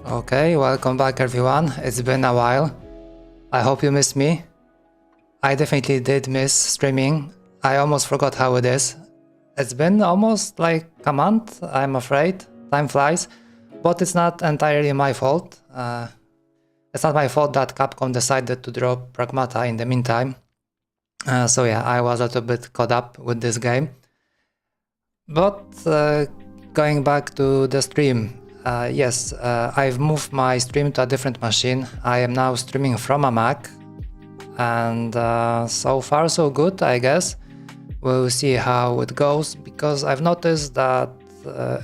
Okay, welcome back everyone. It's been a while. I hope you missed me. I definitely did miss streaming. I almost forgot how it is. It's been almost like a month, I'm afraid. Time flies. But it's not entirely my fault. It's not my fault that Capcom decided to drop Pragmata in the meantime. So yeah, I was a little bit caught up with this game. But going back to the stream, yes, I've moved my stream to a different machine. I am now streaming from a Mac, and so far so good, I guess. We'll see how it goes, because I've noticed that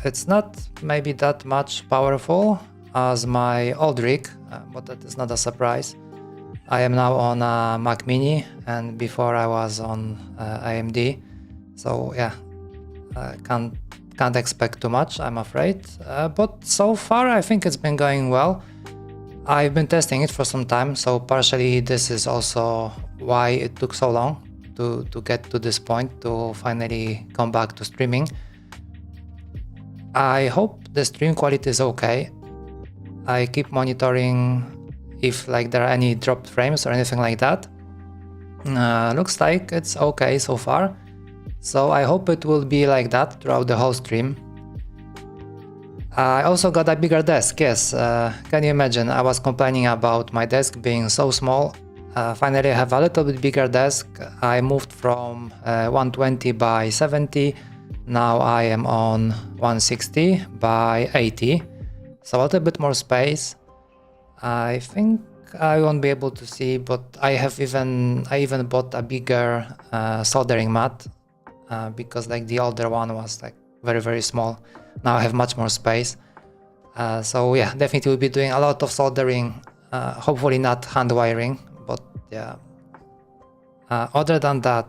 it's not maybe that much powerful as my old rig, but that is not a surprise. I am now on a Mac Mini, and before I was on AMD, so yeah, can't expect too much, I'm afraid, but so far I think it's been going well. I've been testing it for some time, so partially this is also why it took so long to get to this point, to finally come back to streaming. I hope the stream quality is okay. I keep monitoring if like there are any dropped frames or anything like that. Looks like it's okay so far. So I hope it will be like that throughout the whole stream. I also got a bigger desk, yes. Can you imagine? I was complaining about my desk being so small. Finally I have a little bit bigger desk. I moved from 120 by 70. Now I am on 160 by 80. So a little bit more space. I think I won't be able to see, but I even bought a bigger soldering mat. Because like the older one was like very small. Now I have much more space. So yeah, definitely will be doing a lot of soldering, hopefully not hand wiring, but yeah. Other than that,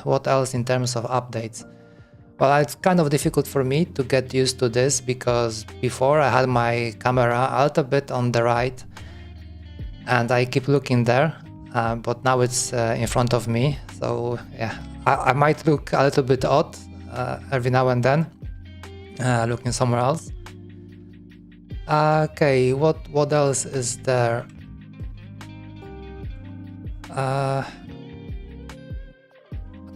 what else in terms of updates? Well, it's kind of difficult for me to get used to this, because before I had my camera a little bit on the right and I keep looking there, but now it's in front of me. So yeah, I might look a little bit odd every now and then, looking somewhere else. Okay, what else is there? Okay,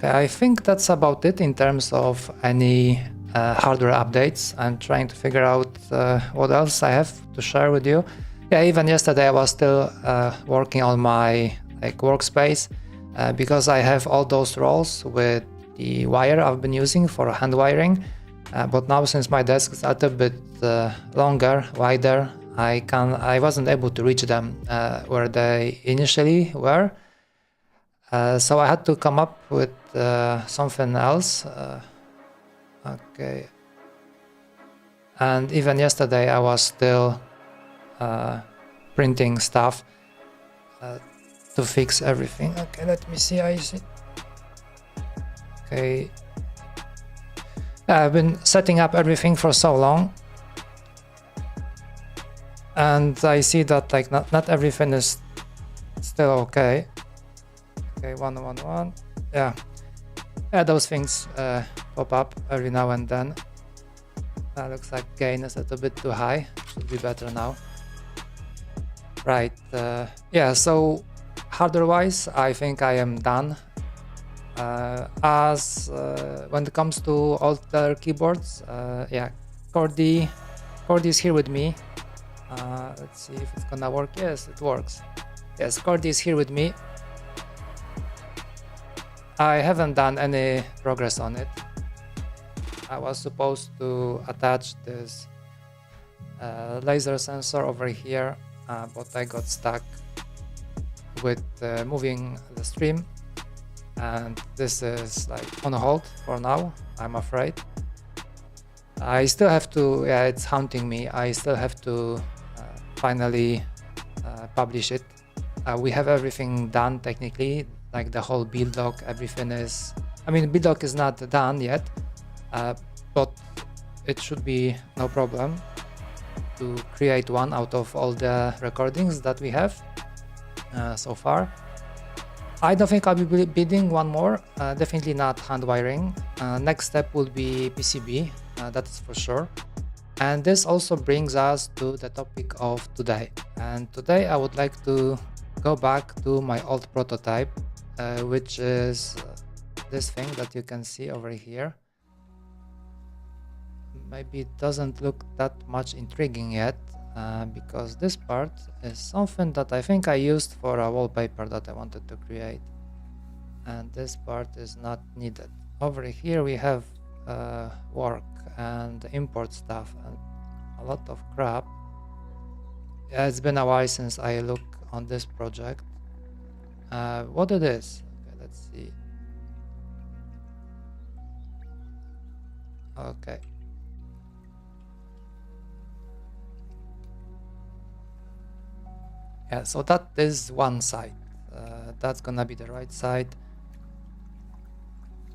I think that's about it in terms of any hardware updates. I'm trying to figure out what else I have to share with you. Yeah, even yesterday I was still working on my workspace. Because I have all those rolls with the wire I've been using for hand wiring, but now since my desk is a little bit longer, wider, I wasn't able to reach them where they initially were, so I had to come up with something else. Okay, and even yesterday I was still printing stuff to fix everything. Okay, let me see. I see. Okay, I've been setting up everything for so long, and I see that like not everything is still okay. Okay, 111. Yeah, those things pop up every now and then. Looks like gain is a little bit too high. Should be better now. Right. Yeah. So hardware-wise, I think I am done. When it comes to older keyboards, yeah, Chordie is here with me. Let's see if it's gonna work. Yes, it works. Yes, Chordie is here with me. I haven't done any progress on it. I was supposed to attach this laser sensor over here, but I got stuck with moving the stream, and this is like on hold for now, I'm afraid. I still have to, yeah, it's haunting me. I still have to finally publish it. We have everything done technically, like the whole build doc, everything is, I mean, build doc is not done yet, but it should be no problem to create one out of all the recordings that we have so far. I don't think I'll be building one more, definitely not hand wiring. Next step will be PCB, that is for sure. And this also brings us to the topic of today. And today I would like to go back to my old prototype, which is this thing that you can see over here. Maybe it doesn't look that much intriguing yet, because this part is something that I think I used for a wallpaper that I wanted to create. And this part is not needed. Over here we have work and import stuff and a lot of crap. Yeah, it's been a while since I looked on this project. What it is? Okay, let's see. Okay. Yeah, so that is one side. That's gonna be the right side.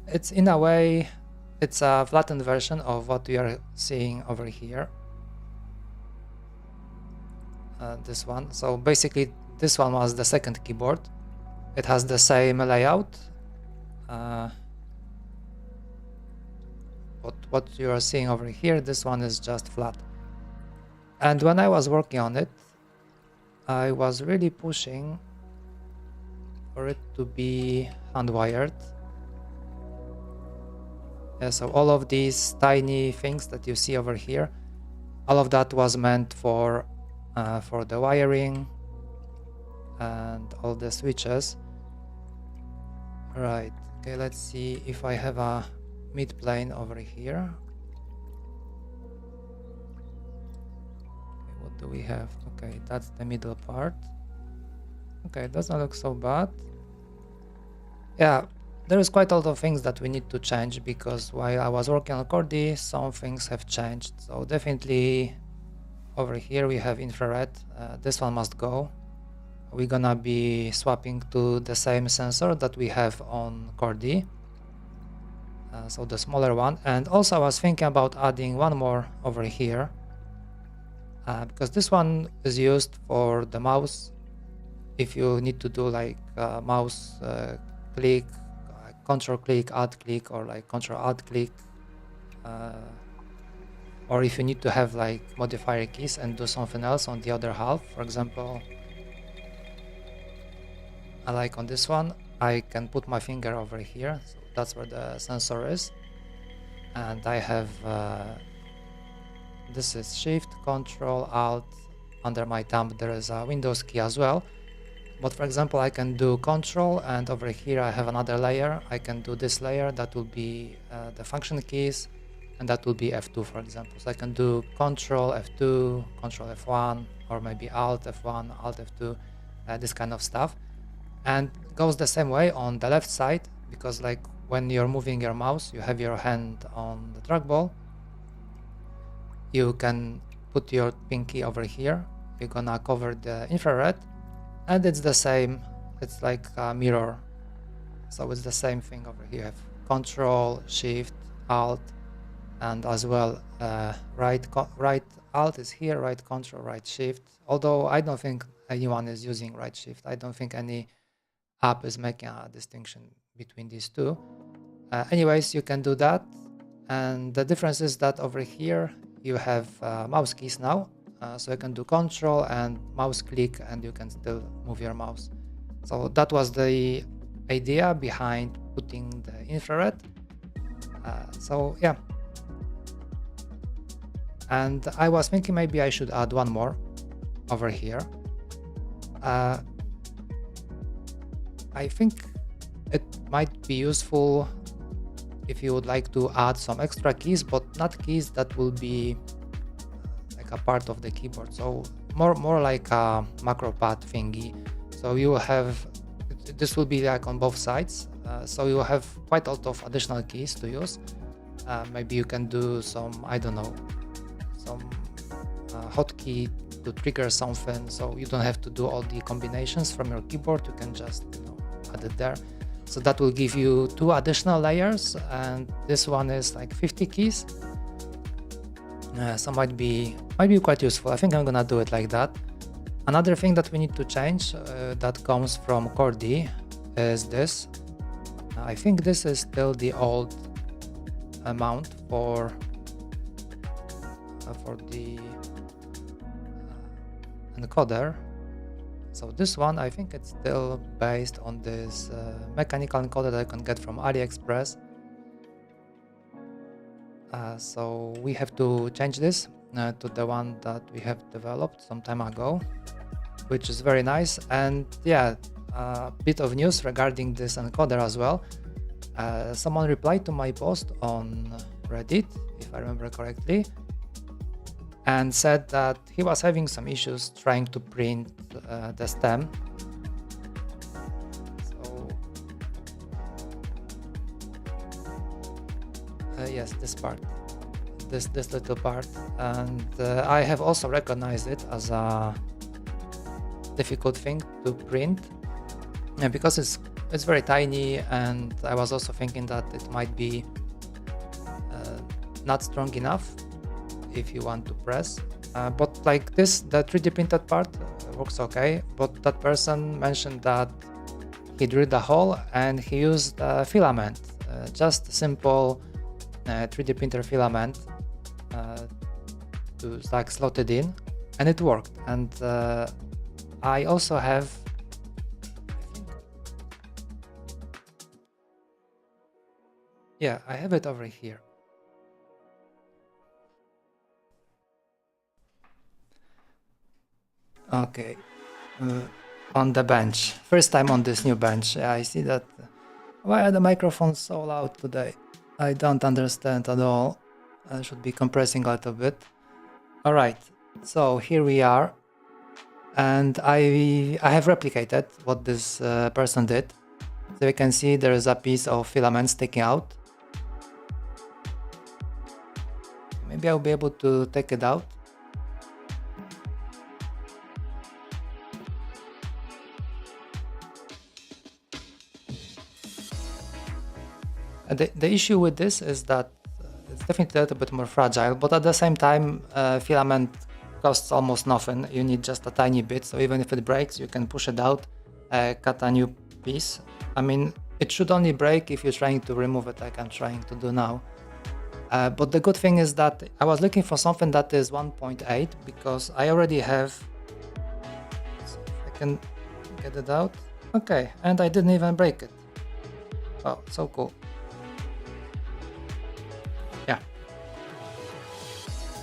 It's in a way, it's a flattened version of what we are seeing over here. This one. So basically, this one was the second keyboard. It has the same layout. What you are seeing over here, this one is just flat. And when I was working on it, I was really pushing for it to be hand-wired. Yeah, so all of these tiny things that you see over here, all of that was meant for the wiring and all the switches. Right, okay, let's see if I have a mid plane over here. Okay, what do we have? Okay, that's the middle part. Okay, it doesn't look so bad. Yeah, there is quite a lot of things that we need to change, because while I was working on Chordie, some things have changed. So definitely over here we have infrared. This one must go. We're gonna be swapping to the same sensor that we have on Chordie. So the smaller one. And also I was thinking about adding one more over here, because this one is used for the mouse. If you need to do like mouse click, control click, alt click, or like control alt click, or if you need to have like modifier keys and do something else on the other half. For example, I like on this one, I can put my finger over here, so that's where the sensor is, and I have this is shift, control, alt. Under my thumb there is a Windows key as well. But for example, I can do control, and over here I have another layer. I can do this layer, that will be the function keys, and that will be F2, for example. So I can do control F2, control F1, or maybe alt F1, alt F2, this kind of stuff. And goes the same way on the left side, because like when you're moving your mouse, you have your hand on the trackball. You can put your pinky over here. You're gonna cover the infrared. And it's the same, it's like a mirror. So it's the same thing over here. You have control, shift, alt, and as well right alt is here, right control, right shift. Although I don't think anyone is using right shift. I don't think any app is making a distinction between these two. Anyways, you can do that. And the difference is that over here you have mouse keys now. So you can do control and mouse click, and you can still move your mouse. So that was the idea behind putting the infrared. So yeah. And I was thinking maybe I should add one more over here. I think it might be useful if you would like to add some extra keys, but not keys that will be a part of the keyboard, so more like a macro pad thingy. So you will have, this will be like on both sides, so you will have quite a lot of additional keys to use. Maybe you can do some, I don't know, some hotkey to trigger something, so you don't have to do all the combinations from your keyboard. You can just add it there. So that will give you 2 additional layers, and this one is like 50 keys. So might be quite useful. I think I'm gonna do it like that. Another thing that we need to change that comes from Chordie is this. I think this is still the old amount for for the encoder. So this one, I think it's still based on this mechanical encoder that I can get from AliExpress. So we have to change this to the one that we have developed some time ago, which is very nice. And yeah, a bit of news regarding this encoder as well. Someone replied to my post on Reddit, if I remember correctly, and said that he was having some issues trying to print the stem. So yes, this part, this little part, and I have also recognized it as a difficult thing to print because it's very tiny, and I was also thinking that it might be not strong enough if you want to press, but like this, the 3D printed part works okay. But that person mentioned that he drilled a hole and he used a filament, just a simple 3D printer filament to like slot it in, and it worked. And I also have, I have it over here. Okay, on the bench. First time on this new bench. I see that. Why are the microphones so loud today? I don't understand at all. I should be compressing a little bit. All right, so here we are, and I have replicated what this person did. So you can see there is a piece of filament sticking out. Maybe I'll be able to take it out. The issue with this is that it's definitely a little bit more fragile, but at the same time, filament costs almost nothing. You need just a tiny bit, so even if it breaks, you can push it out, cut a new piece. I mean, it should only break if you're trying to remove it, like I'm trying to do now. But the good thing is that I was looking for something that is 1.8 because I already have. So if I can get it out. Okay, and I didn't even break it. Oh, so cool. Yeah.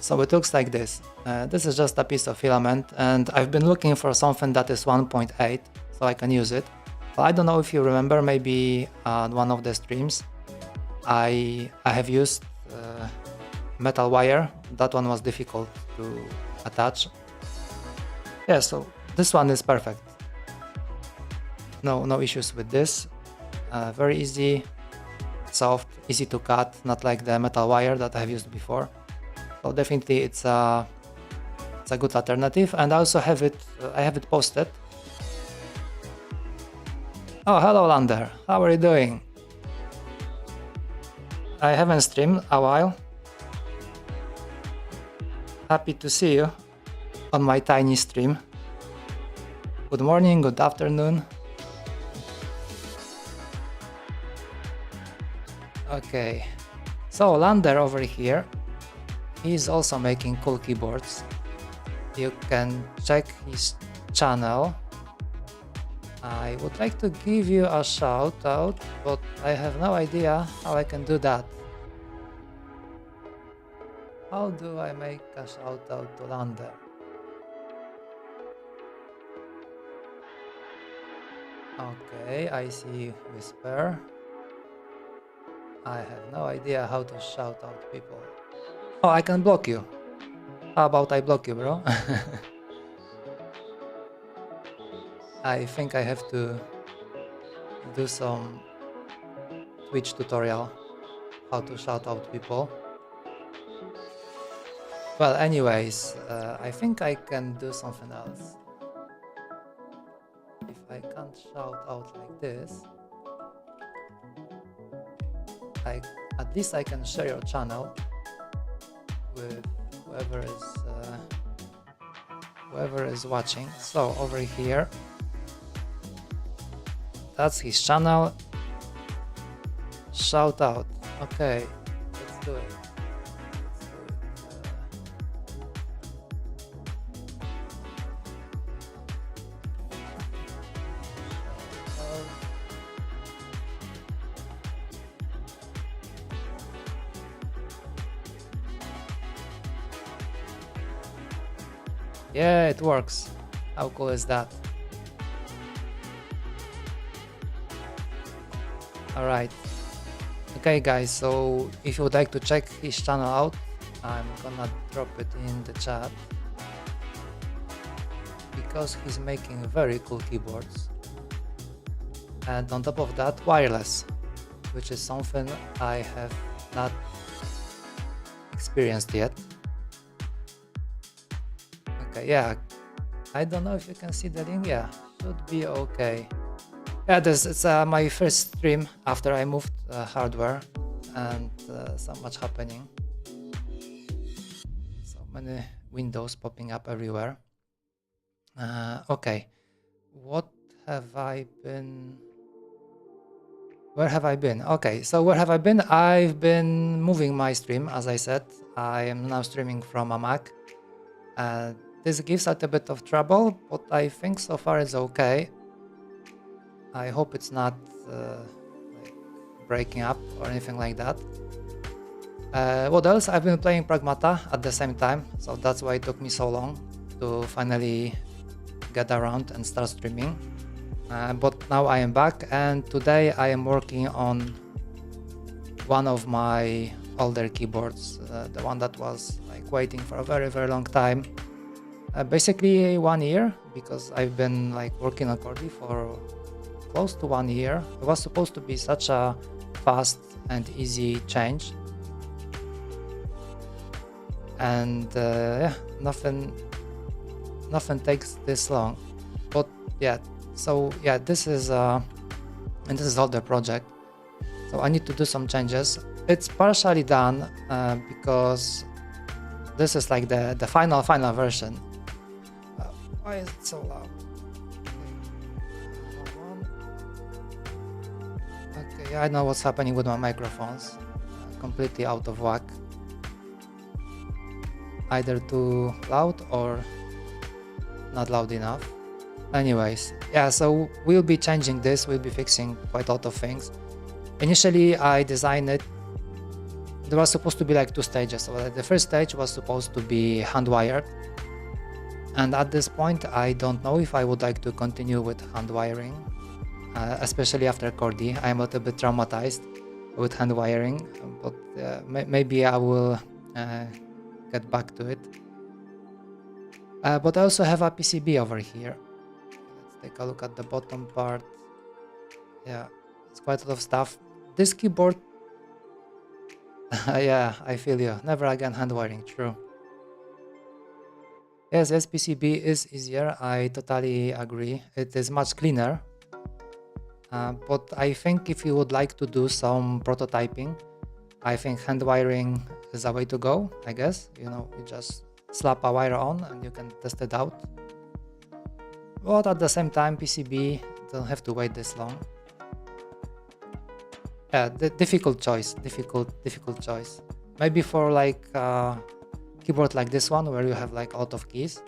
So it looks like this. This is just a piece of filament, and I've been looking for something that is 1.8 so I can use it. But I don't know if you remember, maybe on one of the streams I have used metal wire. That one was difficult to attach. Yeah, so this one is perfect. No issues with this. Very easy, soft, easy to cut, not like the metal wire that I have used before. So definitely it's a good alternative, and I also have it. I have it posted. Oh, hello Lander, how are you doing? I haven't streamed a while. Happy to see you on my tiny stream. Good morning, good afternoon. Okay, so Lander over here, he's also making cool keyboards. You can check his channel. I would like to give you a shout out, but I have no idea how I can do that. How do I make a shout out to Lander? Okay, I see Whisper. I have no idea how to shout out people. Oh, I can block you. How about I block you, bro? I think I have to do some Twitch tutorial how to shout out people. Well, anyways, I think I can do something else. If I can't shout out like this, at least I can share your channel with whoever is watching. So over here, that's his channel. Shout out. Okay, let's do it. Yeah, it works. How cool is that? Alright. Okay guys, so if you would like to check his channel out, I'm gonna drop it in the chat because he's making very cool keyboards. And on top of that, wireless, which is something I have not experienced yet. Okay, yeah, I don't know if you can see the link. Yeah, should be okay. Yeah, it's my first stream after I moved hardware, and so much happening. So many windows popping up everywhere. Okay, what have I been? Where have I been? Okay, so where have I been? I've been moving my stream, as I said. I am now streaming from a Mac. This gives out a bit of trouble, but I think so far it's okay. I hope it's not like breaking up or anything like that. What else? I've been playing Pragmata at the same time, so that's why it took me so long to finally get around and start streaming. But now I am back, and today I am working on one of my older keyboards, the one that was like waiting for a very long time, basically 1 year, because I've been like working on Chordie for close to 1 year. It was supposed to be such a fast and easy change, and yeah, nothing takes this long. But yeah, so yeah, this is all the project, so I need to do some changes. It's partially done because this is like the final version. Why is it so loud? Okay, I know what's happening with my microphones. Completely out of whack. Either too loud or not loud enough. Anyways, yeah, so we'll be changing this, we'll be fixing quite a lot of things. Initially, I designed it, there was supposed to be like 2 stages. So the first stage was supposed to be hand-wired. And at this point, I don't know if I would like to continue with hand-wiring, especially after Chordie. I'm a little bit traumatized with hand-wiring, but maybe I will get back to it. But I also have a PCB over here. Let's take a look at the bottom part. Yeah, it's quite a lot of stuff. This keyboard, yeah, I feel you. Never again hand wiring, true. Yes, PCB is easier. I totally agree. It is much cleaner. But I think if you would like to do some prototyping, I think hand wiring is a way to go, I guess. You know, you just slap a wire on and you can test it out. But at the same time, PCB don't have to wait this long. Yeah, the difficult choice. Maybe for like keyboard like this one, where you have like a lot of keys,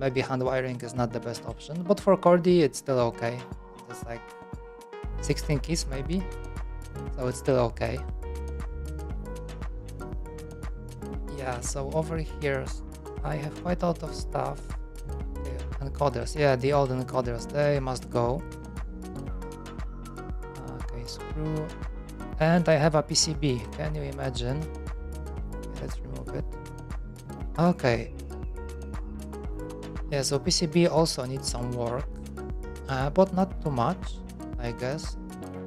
maybe hand wiring is not the best option. But for Chordie, it's still okay. It's like 16 keys maybe, so it's still okay. Yeah, so over here I have quite a lot of stuff. Okay, encoders, yeah, the old encoders, they must go. Okay, screw. And I have a PCB, can you imagine? Okay, let's remove it. Okay. Yeah, so PCB also needs some work, but not too much, I guess.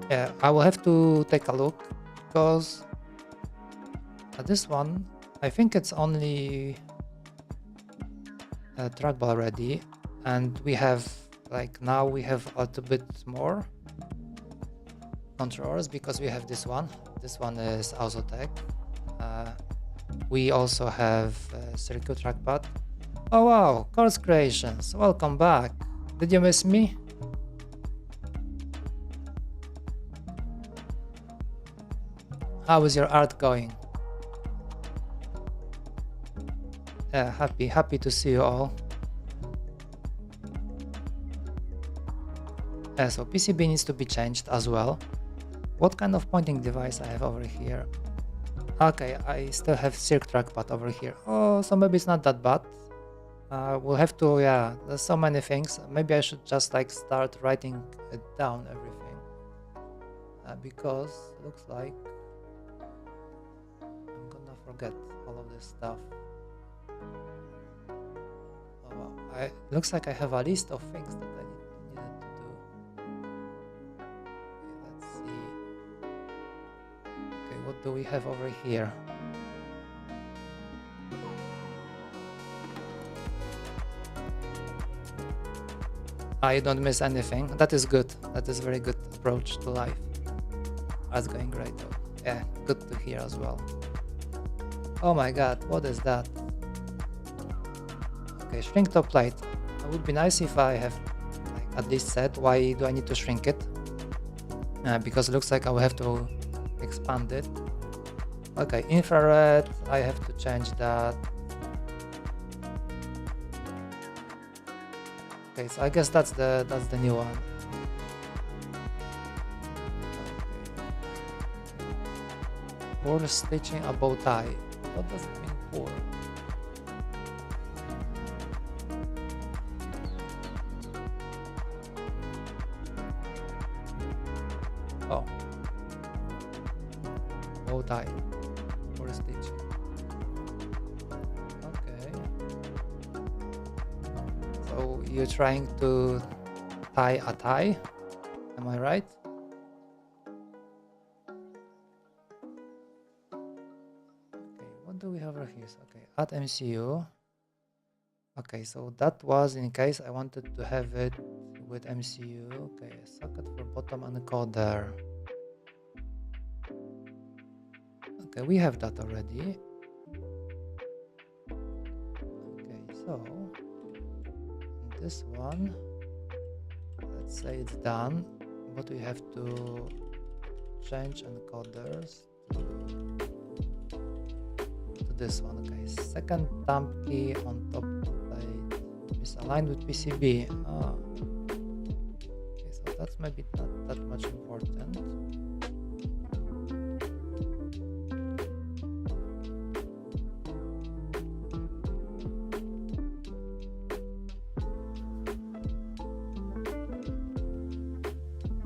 Yeah, I will have to take a look, because this one, I think it's only trackball ready, and we have like now we have a little bit more controllers because we have this one. This one is Ausotech. We also have circuit trackpad. Oh wow, Chords Creations, welcome back. Did you miss me? How is your art going? Yeah, happy to see you all. Yeah, so PCB needs to be changed as well. What kind of pointing device I have over here? Okay, I still have circ trackpad over here. Oh, so maybe it's not that bad. We'll have to, yeah, there's so many things. Maybe I should just like start writing it down, everything. Because it looks like I'm gonna forget all of this stuff. Oh, wow. Looks like I have a list of things that I needed to do. Okay, let's see. Okay, what do we have over here? I don't miss anything. That is good. That is very good approach to life. That's going great though. Yeah, good to hear as well. Oh my god, what is that? Okay, shrink top plate. It would be nice if I have like, at least said why do I need to shrink it. Because it looks like I will have to expand it. Okay, infrared, I have to change that. Okay, so I guess that's the new one. Pour stitching a bow tie. What does it mean, pour? Oh, bow tie. Pour stitching. Okay. So you're trying to tie a tie? Am I right? What do we have over here? Okay, add MCU. Okay, so that was in case I wanted to have it with MCU. Okay, a socket for bottom encoder. Okay, we have that already. Okay, so this one, let's say it's done, but we have to change encoders to this one. Okay, second thumb key on top plate misaligned with PCB. Okay, so that's maybe not that much important.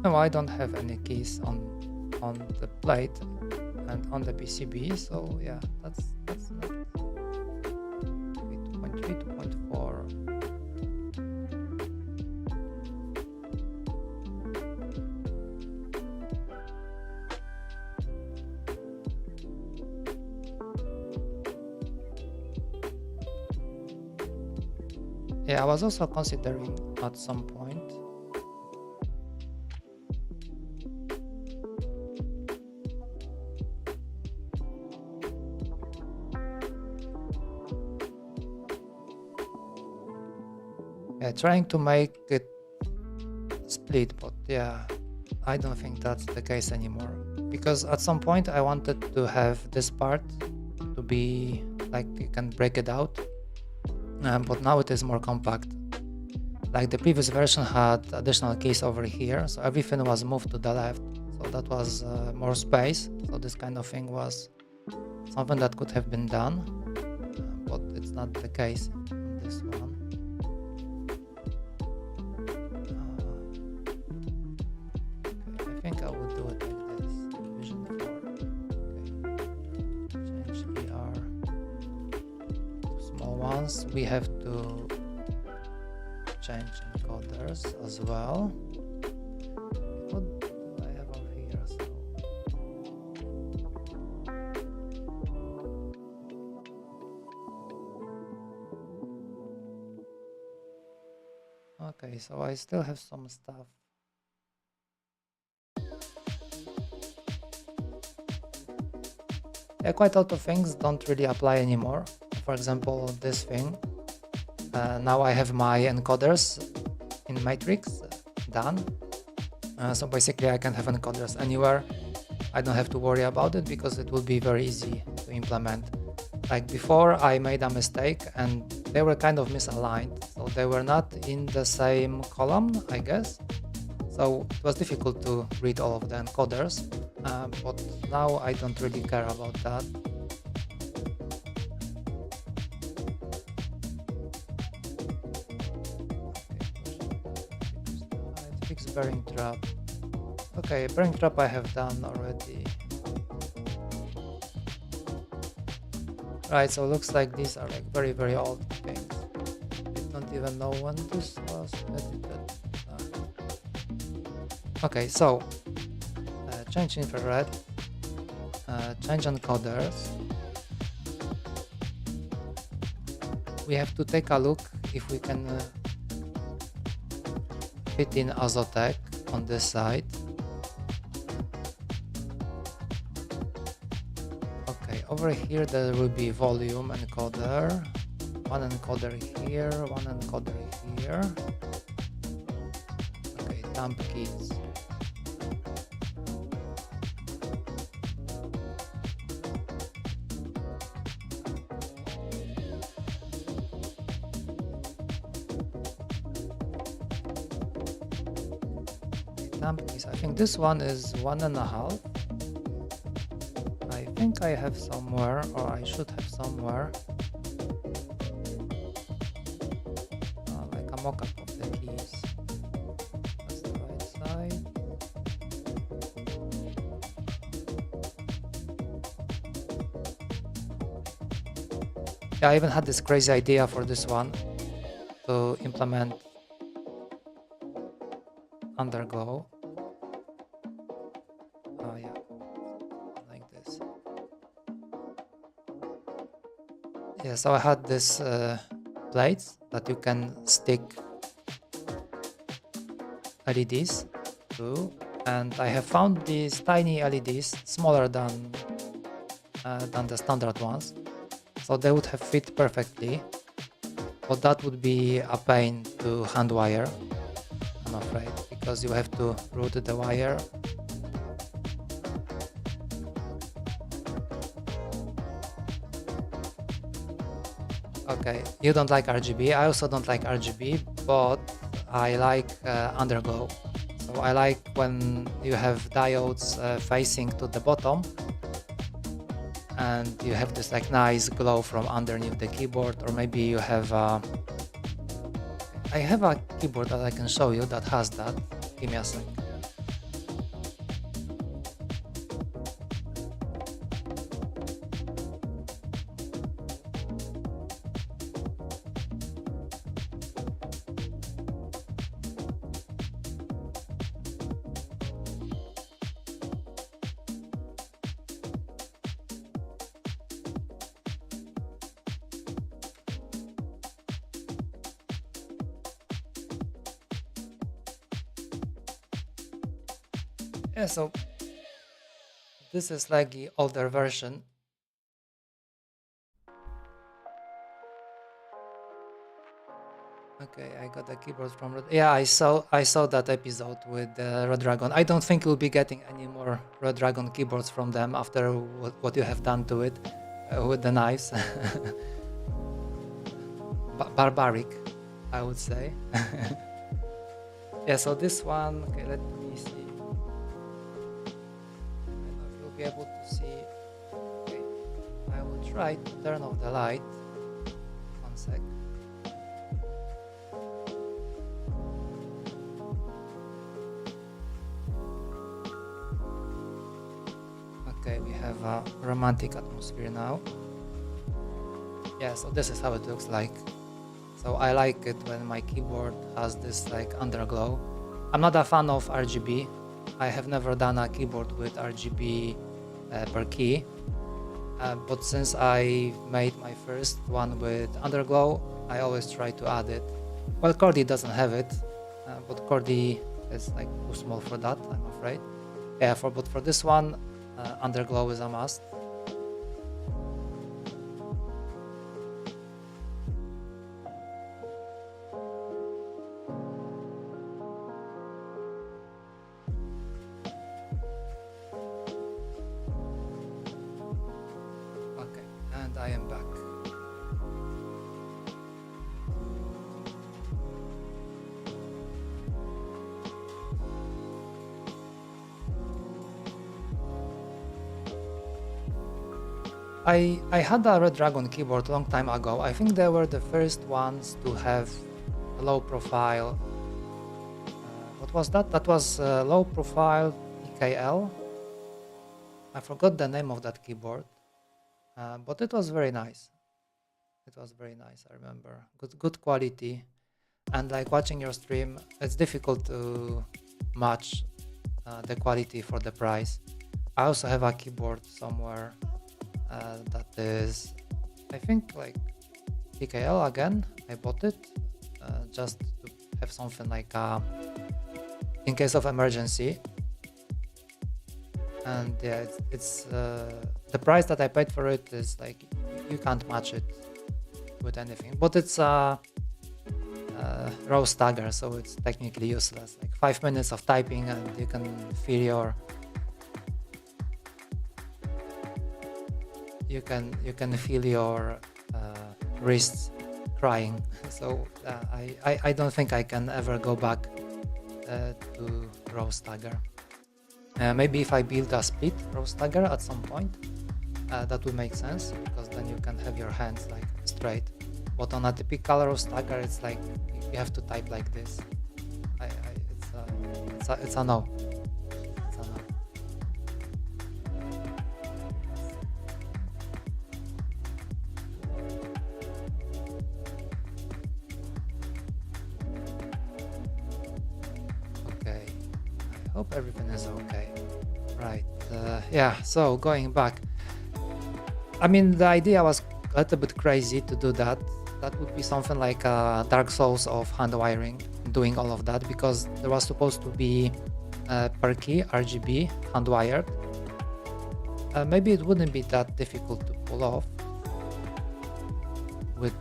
No, I don't have any keys on the plate and on the PCB, so yeah, that's not. Okay, 2.3, 2.4. Yeah, I was also considering at some point trying to make it split, but yeah, I don't think that's the case anymore, because at some point I wanted to have this part to be like you can break it out, but now it is more compact. Like the previous version had additional keys over here, so everything was moved to the left, so that was more space. So this kind of thing was something that could have been done, but it's not the case on this one. I would do it like this. Division 4. Okay. Change ER to small ones. We have to change encoders as well. What do I have over here? Okay, so I still have some stuff. Yeah, quite a lot of things don't really apply anymore. For example, this thing. Now I have my encoders in matrix done. So basically I can have encoders anywhere. I don't have to worry about it because it will be very easy to implement. Like before I made a mistake and they were kind of misaligned. So they were not in the same column, I guess. So it was difficult to read all of the encoders, but now I don't really care about that. fix bearing trap. Okay, bearing trap I have done already. Right, so looks like these are like very old games. I don't even know when this was edited. Okay, so change infrared, change encoders. We have to take a look if we can fit in Azotec on this side. Okay, over here there will be volume encoder, one encoder here, one encoder here. Okay, dump keys. I think this one is 1.5. I think I have somewhere, or I should have somewhere, like a mock-up of the keys. That's the right side. Yeah, I even had this crazy idea for this one to implement underglow. Yeah, like this. Yeah, so I had this plates that you can stick LEDs to, and I have found these tiny LEDs, smaller than the standard ones, so they would have fit perfectly, but that would be a pain to hand wire, I'm afraid, because you have to route the wire. Okay, you don't like RGB, I also don't like RGB, but I like underglow. So I like when you have diodes facing to the bottom and you have this like nice glow from underneath the keyboard, or maybe you have I have a keyboard that I can show you that has that. Give me a sec. Yeah, so this is like the older version. Okay, I got a keyboard from Red. Yeah, I saw that episode with Red Dragon. I don't think you'll be getting any more Red Dragon keyboards from them after what you have done to it with the knives. Barbaric, I would say. Yeah, so this one, okay, let me see. Be able to see. Okay, I will try to turn off the light. One sec. Okay, we have a romantic atmosphere now. Yeah, so this is how it looks like. So I like it when my keyboard has this like underglow. I'm not a fan of RGB. I have never done a keyboard with RGB per key, but since I made my first one with underglow, I always try to add it. Well, Chordie doesn't have it, but Chordie is like too small for that, I'm afraid. Yeah, but for this one, underglow is a must. And I am back. I had a Red Dragon keyboard a long time ago. I think they were the first ones to have a low profile what was that? That was low profile PKL. I forgot the name of that keyboard, but it was very nice. It was very nice. I remember good quality, and like watching your stream, it's difficult to match the quality for the price. I also have a keyboard somewhere that is, I think, like PKL again. I bought it just to have something like in case of emergency. And yeah, it's the price that I paid for it is like you can't match it with anything. But it's a row stagger, so it's technically useless. Like 5 minutes of typing, and you can feel your wrists crying. So I don't think I can ever go back to row stagger. Maybe if I build a split row stagger at some point, that would make sense, because then you can have your hands like straight. But on a typical row stagger, it's like you have to type like this. It's a no. It's a no. Okay. I hope everything is okay. Right. Yeah. So going back. I mean, the idea was a little bit crazy to do that. That would be something like Dark Souls of hand wiring, doing all of that, because there was supposed to be per key RGB hand wired. Maybe it wouldn't be that difficult to pull off with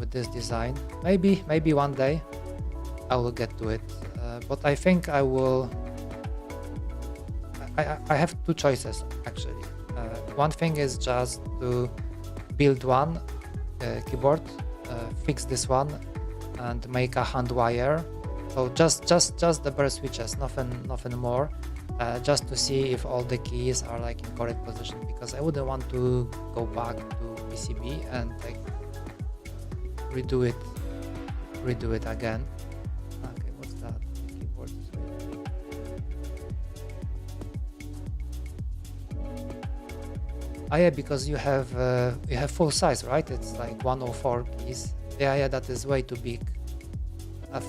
this design. Maybe one day I will get to it, but I think I will. I have two choices actually. One thing is just to build one keyboard, fix this one, and make a hand wire. So just the bare switches, nothing more. Just to see if all the keys are like in correct position, because I wouldn't want to go back to PCB and like redo it again. Okay, what's that? Keyboard is ready. Ah yeah, because you have full size, right? It's like 104 keys. Yeah, that is way too big.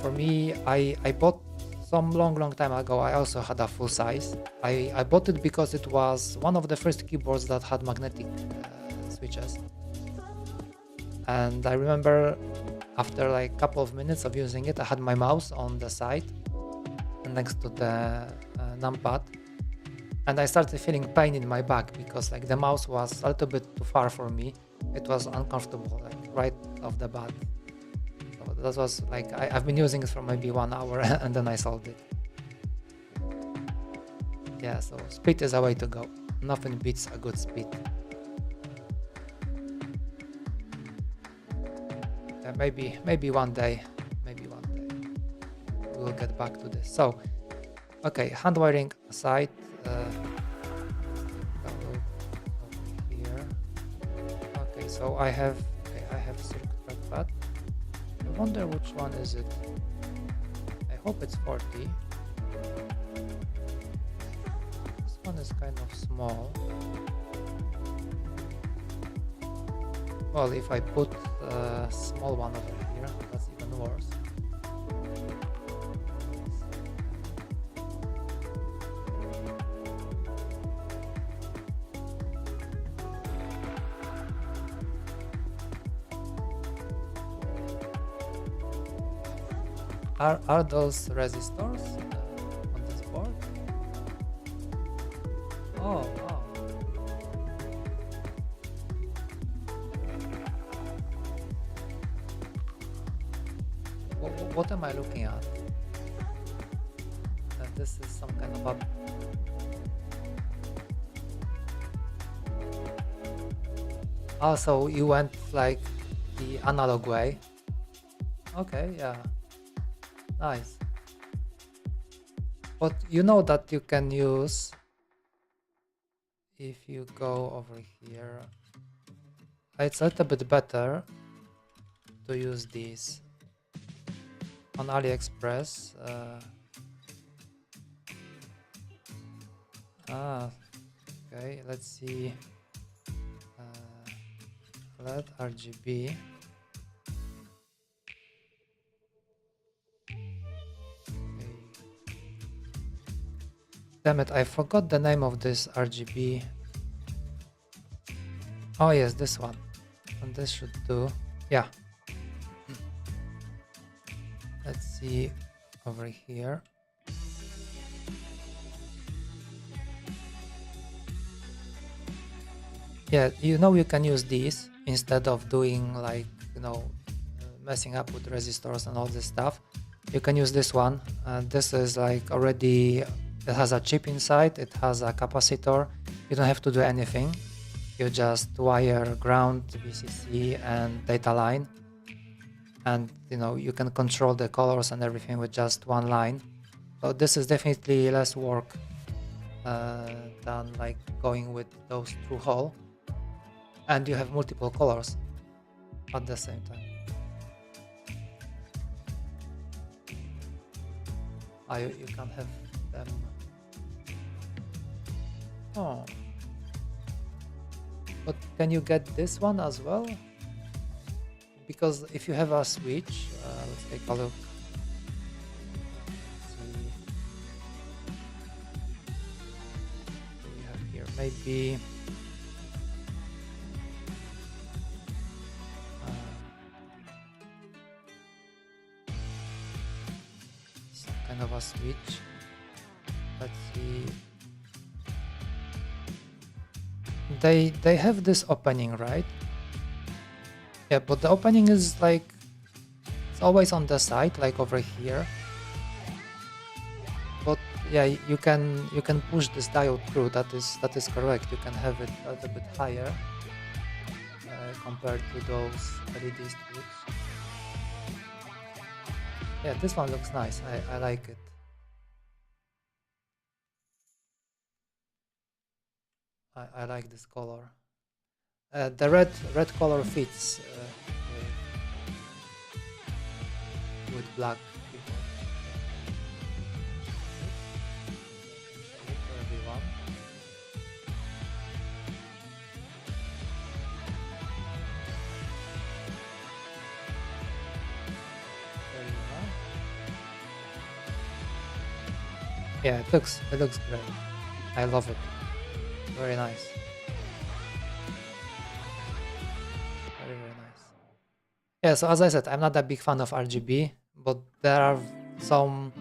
For me, I bought some long time ago. I also had a full size. I bought it because it was one of the first keyboards that had magnetic switches. And I remember after like a couple of minutes of using it, I had my mouse on the side next to the numpad, and I started feeling pain in my back because like the mouse was a little bit too far for me. It was uncomfortable, like right off the bat. So that was like I've been using it for maybe 1 hour and then I solved it. Yeah, so speed is a way to go. Nothing beats a good speed. Maybe one day we'll get back to this. So okay, hand wiring aside, over here. Okay, so I have circuit trackpad. I wonder which one is it. I hope it's 40. This one is kind of small. Well, if I put a small one over here, that's even worse. Are those resistors on this board? Oh, wow. What am I looking at? This is some kind of a... Oh, so you went like the analog way. Okay, yeah. Nice. But you know that you can use, if you go over here, it's a little bit better to use these on AliExpress. Okay, let's see. Let RGB. Okay. Damn it, I forgot the name of this RGB. Oh yes, this one. And this should do. Yeah. Let's see over here. Yeah, you know, you can use these instead of doing like, you know, messing up with resistors and all this stuff. You can use this one. This is like already, it has a chip inside, it has a capacitor. You don't have to do anything. You just wire ground, VCC and data line. And you know, you can control the colors and everything with just one line. So this is definitely less work than like going with those through hole. And you have multiple colors at the same time. You can have them. Oh, but can you get this one as well? Because if you have a switch, let's take a look. Let's see. What do we have here? Maybe some kind of a switch. Let's see. They have this opening, right? Yeah, but the opening is like, it's always on the side, like over here. But yeah, you can push this diode through. That is correct. You can have it a little bit higher compared to those LED strips. Yeah, this one looks nice. I like it. I like this color. The red color fits with black. For everyone. There you are. Yeah, it looks great. I love it. Very nice. Very nice. Yeah, so as I said, I'm not a big fan of RGB, but there are some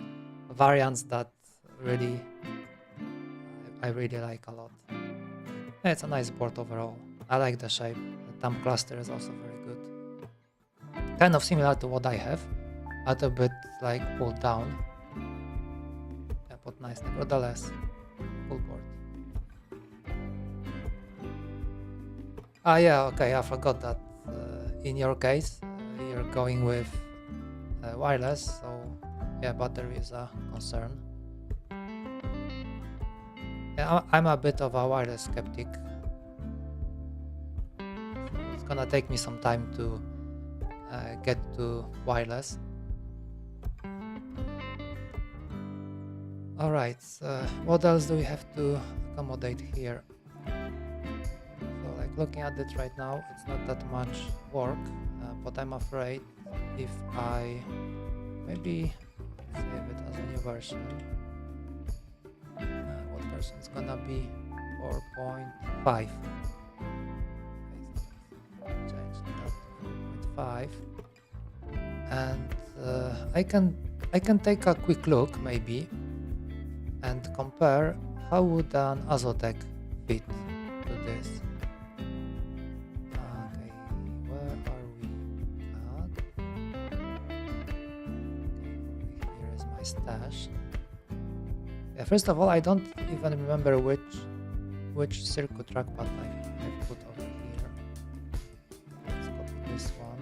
variants that really I really like a lot. Yeah, it's a nice board overall. I like the shape. The thumb cluster is also very good. Kind of similar to what I have, a little bit like pulled down. Yeah, but nice nevertheless. Cool board. Ah yeah, okay, I forgot that in your case you're going with wireless, so yeah, battery is a concern. Yeah, I'm a bit of a wireless skeptic. It's gonna take me some time to get to wireless. Alright, what else do we have to accommodate here? Looking at it right now, it's not that much work, but I'm afraid if I maybe save it as a new version. What version is gonna be? 4.5. Okay, so change that to 4.5, and I can take a quick look maybe and compare how would an Azotec fit to this. Stash. Yeah, first of all, I don't even remember which circuit trackpad I've put over here. Let's copy this one.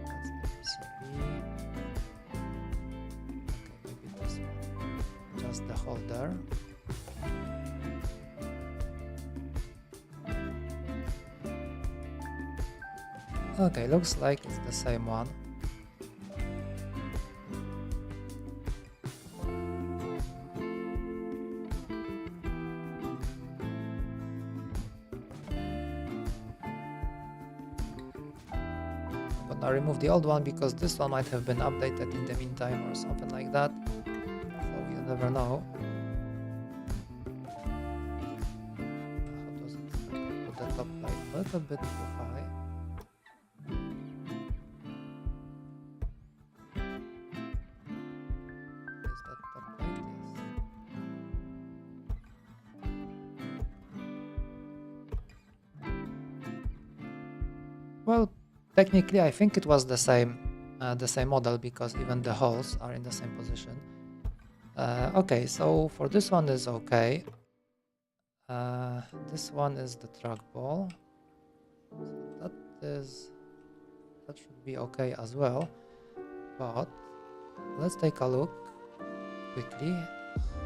That's the PCB. Okay, maybe this one. Just the holder. Okay, looks like it's the same one. gonna remove the old one because this one might have been updated in the meantime or something like that. So you never know. How does it put the top light a little bit too high? Is that top light? Yes. Well, technically, I think it was the same model because even the holes are in the same position. Okay, so for this one is okay. This one is the trackball. So that should be okay as well. But let's take a look quickly.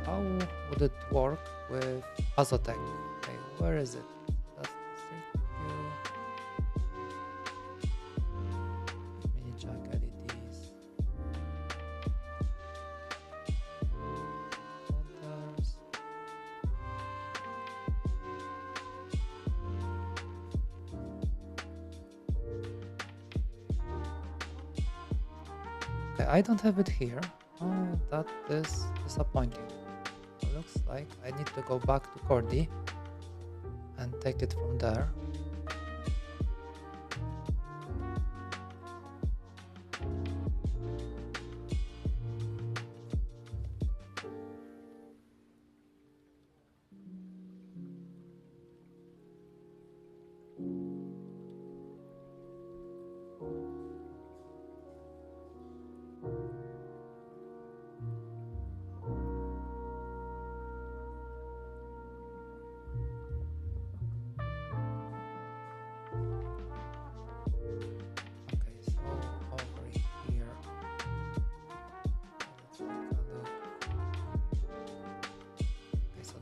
How would it work with Azotec? Okay, where is it? That's mini jack LEDs. Filters. Okay, I don't have it here. Oh, that is disappointing. It looks like I need to go back to Chordie and take it from there.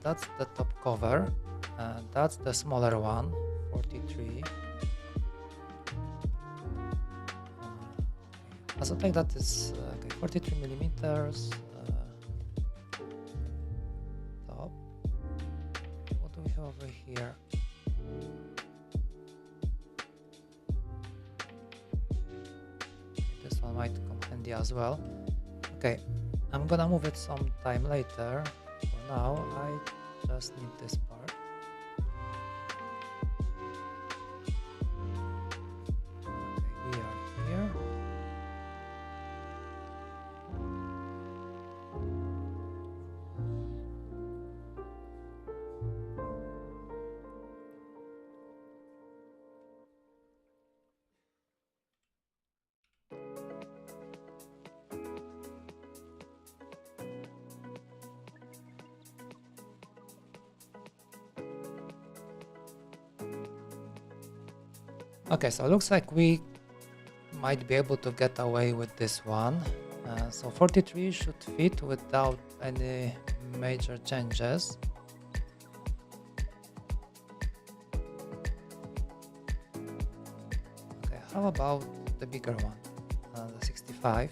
That's the top cover, that's the smaller one, 43. So take that is okay, 43 millimeters. Top. What do we have over here? Okay, this one might come handy as well. Okay, I'm gonna move it sometime later. For now, I just need this part. Okay, we are here. Okay, so it looks like we might be able to get away with this one. So 43 should fit without any major changes. Okay, how about the bigger one, the 65?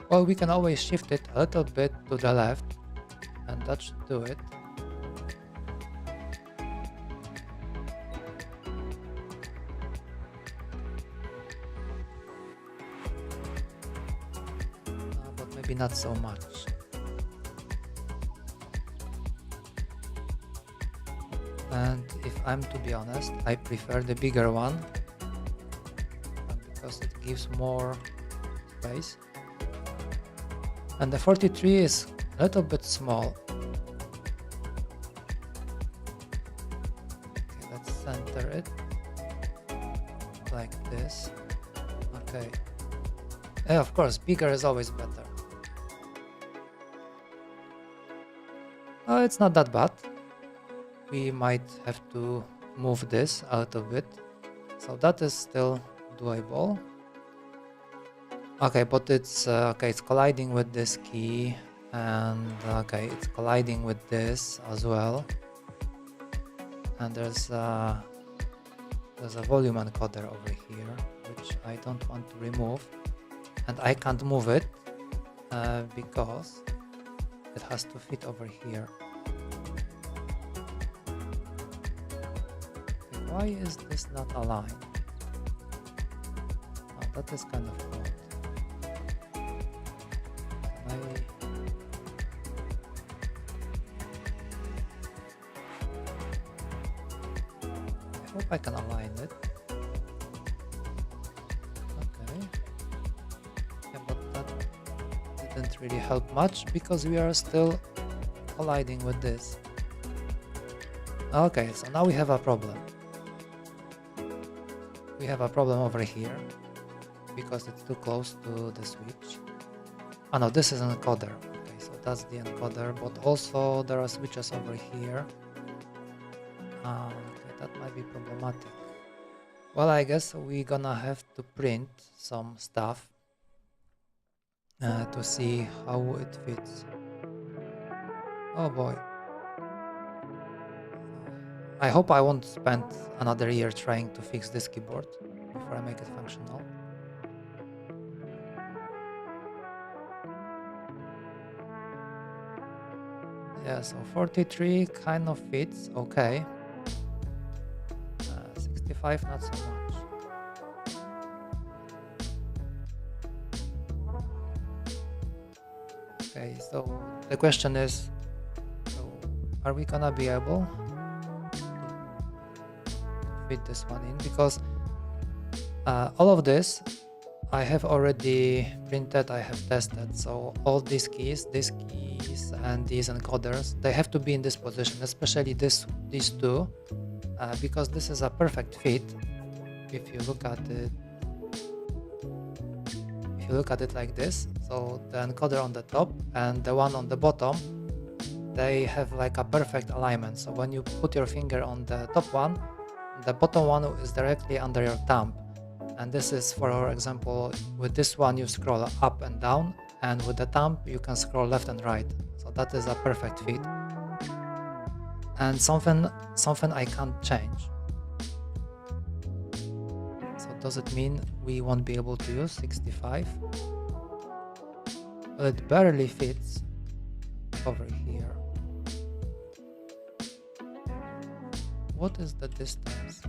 Well, we can always shift it a little bit to the left, and that should do it. But maybe not so much. And if I'm to be honest, I prefer the bigger one because it gives more space. And the 43 is a little bit small. Okay, let's center it like this. Okay. Yeah, of course, bigger is always better. Oh, it's not that bad. We might have to move this out of it. So that is still doable. Okay, but it's okay, it's colliding with this key, and okay, it's colliding with this as well. and there's a volume encoder over here, which I don't want to remove, and I can't move it because it has to fit over here. Okay, why is this not aligned? Oh, that is kind of odd. I hope I can align it. Okay. Yeah, but that didn't really help much because we are still colliding with this. Okay, so now we have a problem. We have a problem over here because it's too close to the switch. Oh no, this is an encoder. Okay, so that's the encoder, but also there are switches over here. Okay, that might be problematic. Well, I guess we're gonna have to print some stuff to see how it fits. Oh boy. I hope I won't spend another year trying to fix this keyboard before I make it functional. Yeah, so 43 kind of fits, okay. 65 not so much. Okay, so the question is, so are we gonna be able to fit this one in? Because all of this I have already printed, I have tested, so all these keys and these encoders, they have to be in this position, especially these two, because this is a perfect fit. If you look at it like this, so the encoder on the top and the one on the bottom, they have like a perfect alignment. So when you put your finger on the top one, the bottom one is directly under your thumb. And this is, for example, with this one you scroll up and down, and with the thumb you can scroll left and right. So that is a perfect fit. And something I can't change. So does it mean we won't be able to use 65? Well, it barely fits over here. What is the distance?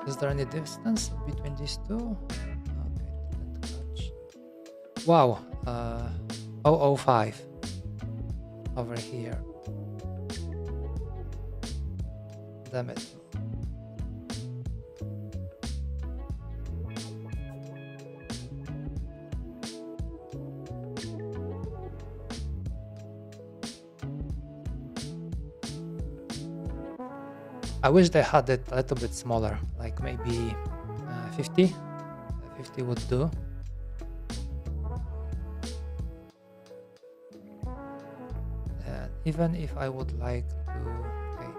Is there any distance between these two? Okay, didn't catch. Wow, 005 over here. Damn it. I wish they had it a little bit smaller, like maybe 50. 50 would do. And even if I would like to, okay.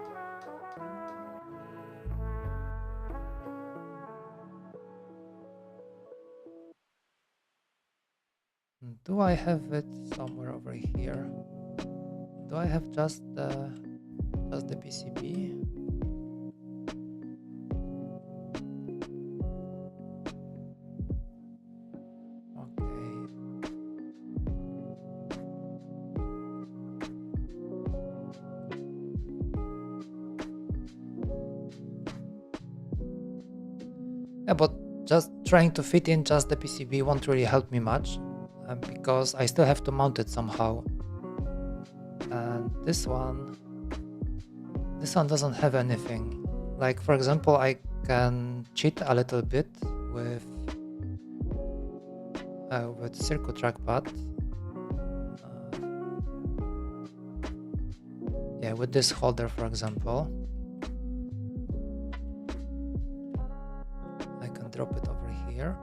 Do I have it somewhere over here? Do I have just the PCB? Yeah, but just trying to fit in just the PCB won't really help me much, because I still have to mount it somehow. And this one doesn't have anything. Like, for example, I can cheat a little bit with circuit trackpad. Yeah, with this holder, for example. I can drop it over here.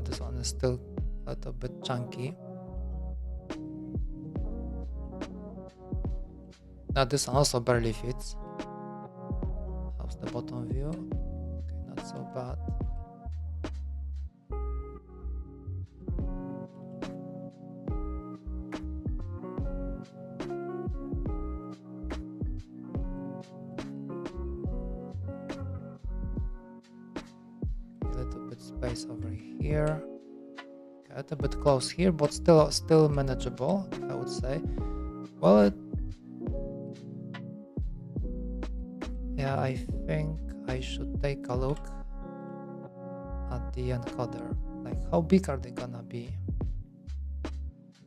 This one is still a little bit chunky. Now this one also barely fits. How's the bottom view? Okay, not so bad. space over here. Okay, a bit close here, but still manageable, I would say. Well, yeah, I think I should take a look at the encoder. Like, how big are they gonna be?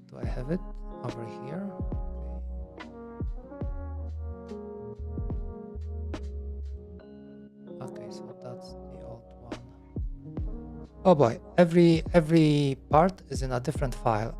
Do I have it over here? Okay, so that's the old one. Oh boy, every part is in a different file.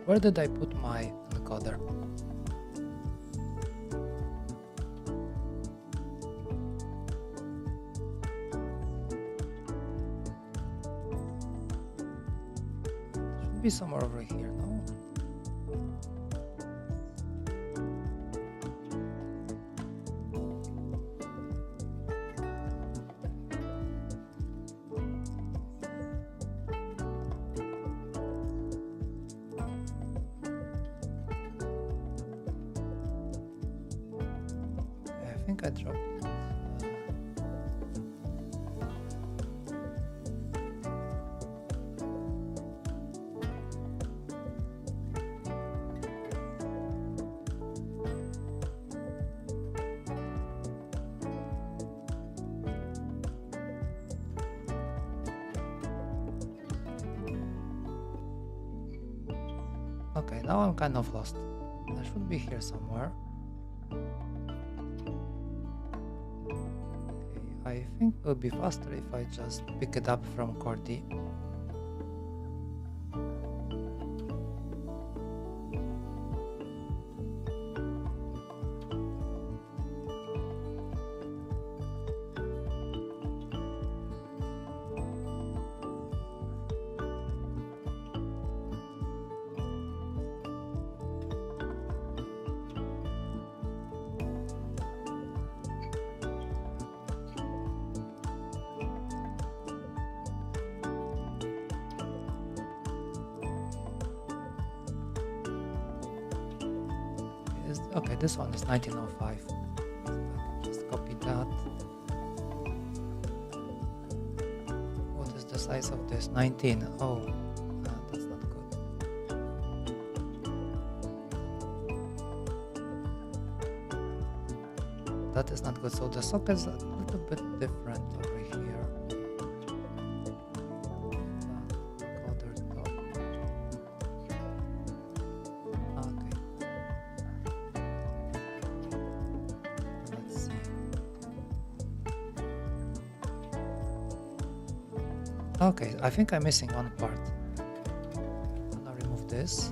Where did I put my encoder? Should be somewhere over here, no? I think I dropped it. Okay, now I'm kind of lost. I should be here somewhere. I think it would be faster if I just pick it up from Chordie. Okay, this one is 1905. So I can just copy that. What is the size of this? 19. Oh, that's not good. That is not good. So the socket is a little bit different over here. Okay, I think I'm missing one part. I'm gonna remove this,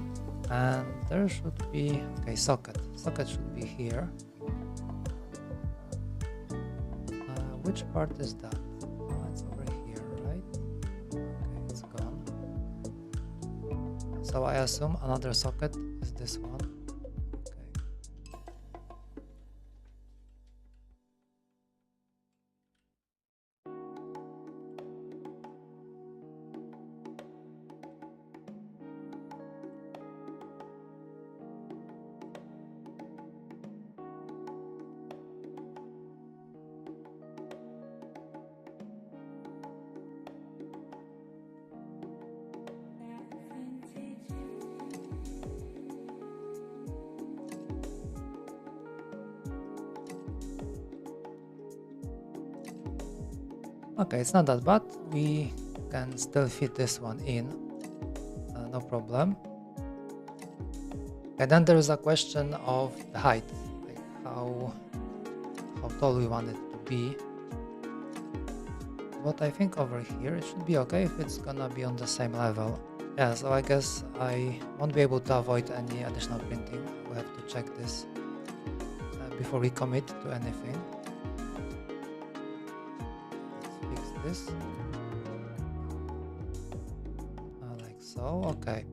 and there should be, okay, socket. Socket should be here. Which part is that? Oh, it's over here, right? Okay, it's gone. So I assume another socket is this one. Okay, it's not that bad. We can still fit this one in, no problem. And then there is a question of the height, like how tall we want it to be. But I think over here it should be okay if it's gonna be on the same level. Yeah, so I guess I won't be able to avoid any additional printing. We'll have to check this before we commit to anything. Let's fix this. Like so, okay.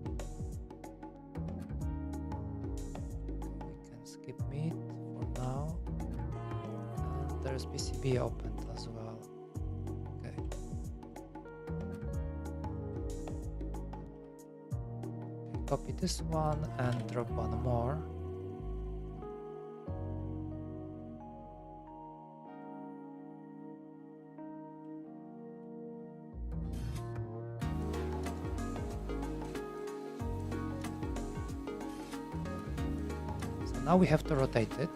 We can skip meat for now. And there's PCB opened as well. Okay. Copy this one and drop one more. So now we have to rotate it.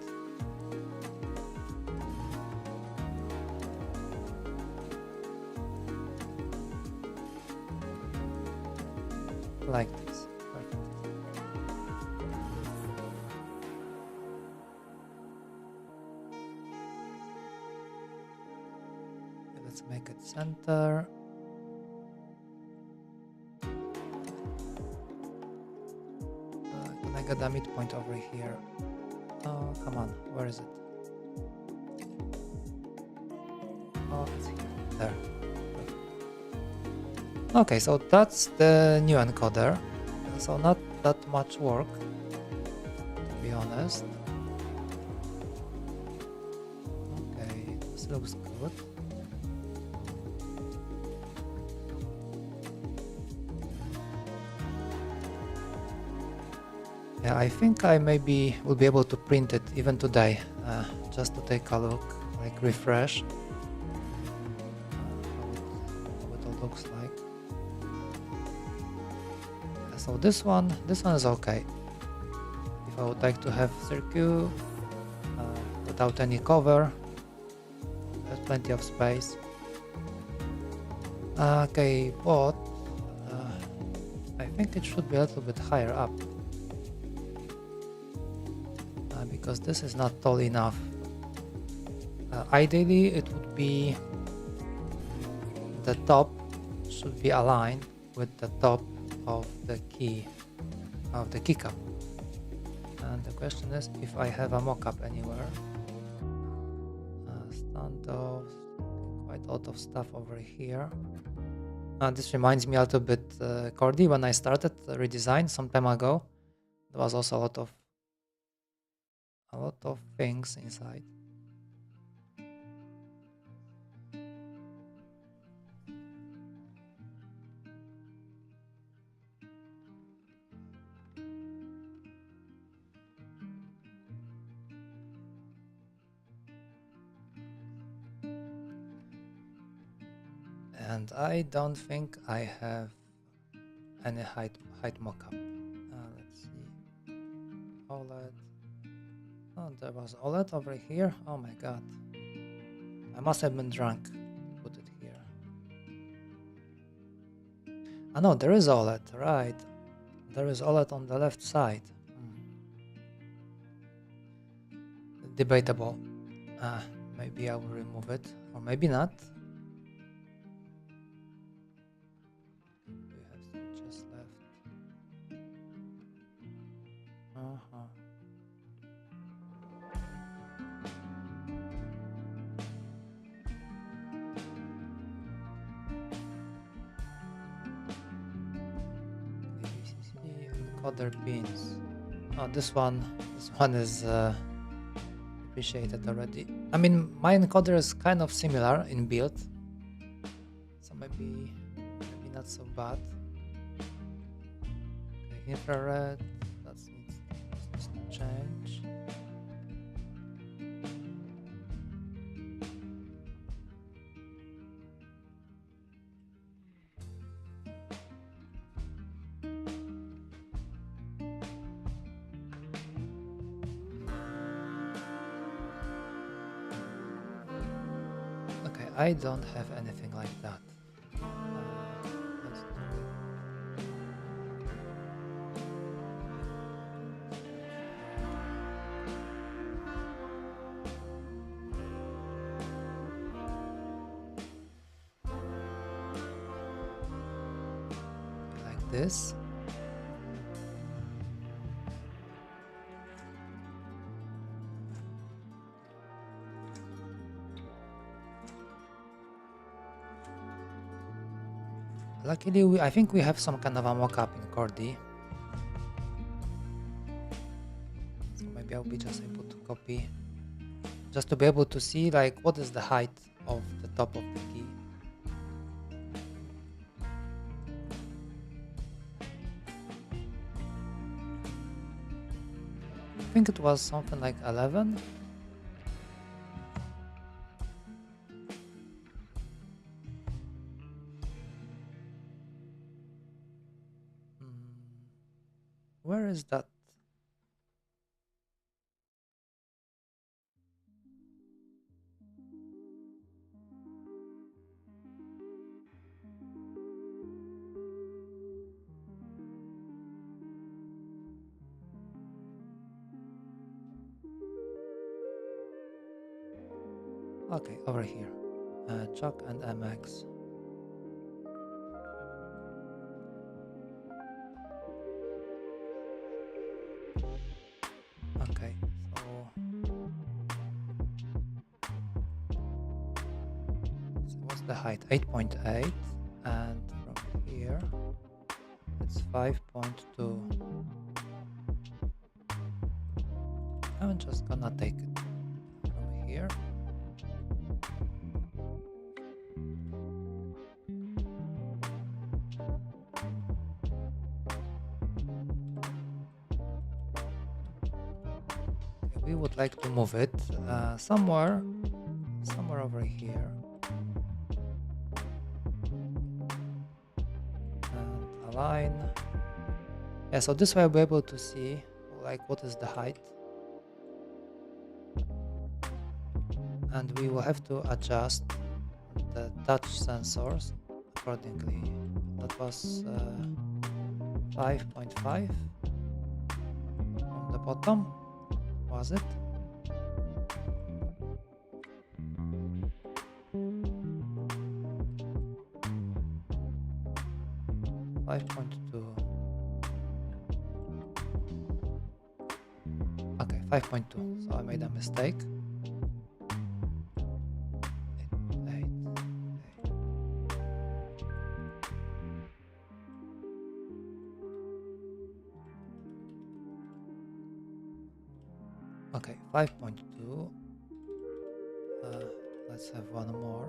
Like this. Perfect. Okay, let's make it center. Can I get a midpoint over here? Oh, come on. Where is it? Oh, it's here. There. Okay, so that's the new encoder. So not that much work, to be honest. Okay, this looks good. Yeah, I think I maybe will be able to print it even today, just to take a look, like refresh how it all looks like. So this one is okay. If I would like to have circuit without any cover, there's plenty of space. Okay, but I think it should be a little bit higher up. Because this is not tall enough. Ideally it would be the top should be aligned with the top of the keycap. And the question is if I have a mock-up anywhere. Standoffs, quite a lot of stuff over here. This reminds me a little bit Chordie. When I started the redesign some time ago, there was also a lot of things inside. And I don't think I have any height mockup. Let's see. OLED. Oh, there was OLED over here. Oh my god. I must have been drunk to put it here. Ah no, there is OLED, right. There is OLED on the left side. Debatable. Maybe I will remove it, or maybe not. We have switches left. Other pins. Oh, this one is appreciated already. I mean, my encoder is kind of similar in build, so maybe not so bad. Okay, infrared, that needs to change. I don't have anything like that. Let's do it like this. Luckily, I think we have some kind of a mock-up in Chordie. So maybe I'll be just able to copy, just to be able to see like what is the height of the top of the key. I think it was something like 11. Where is that? Okay, over here. Chuck and MX. Okay, so what's the height? 8.8, and from here it's 5.2. I'm just gonna take it from here. We would like to move it somewhere over here, and align. Yeah, so this way I'll be able to see like what is the height, and we will have to adjust the touch sensors accordingly. That was 5.5 from the bottom, was it? Okay, 5.2. So I made a mistake. Okay, 5.2. Let's have one more.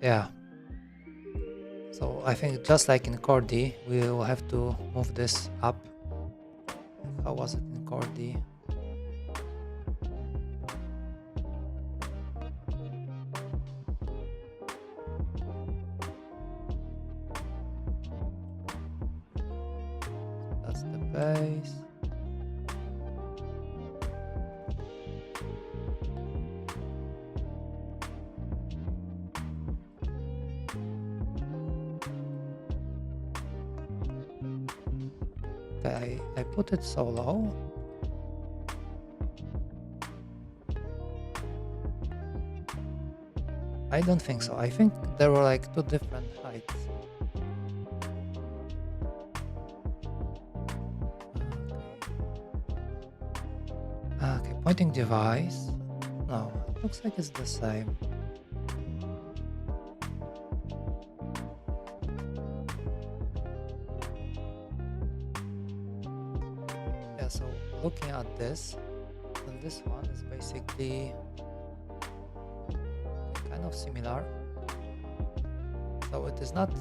Yeah. So I think just like in Chordie, we will have to move this up. How was it in Chordie? That's the bass. Okay, I put it so low. I don't think so. I think there were like two different heights. Okay, pointing device. No, it looks like it's the same. Yeah, so looking at this, and this one is basically kind of similar. So it is not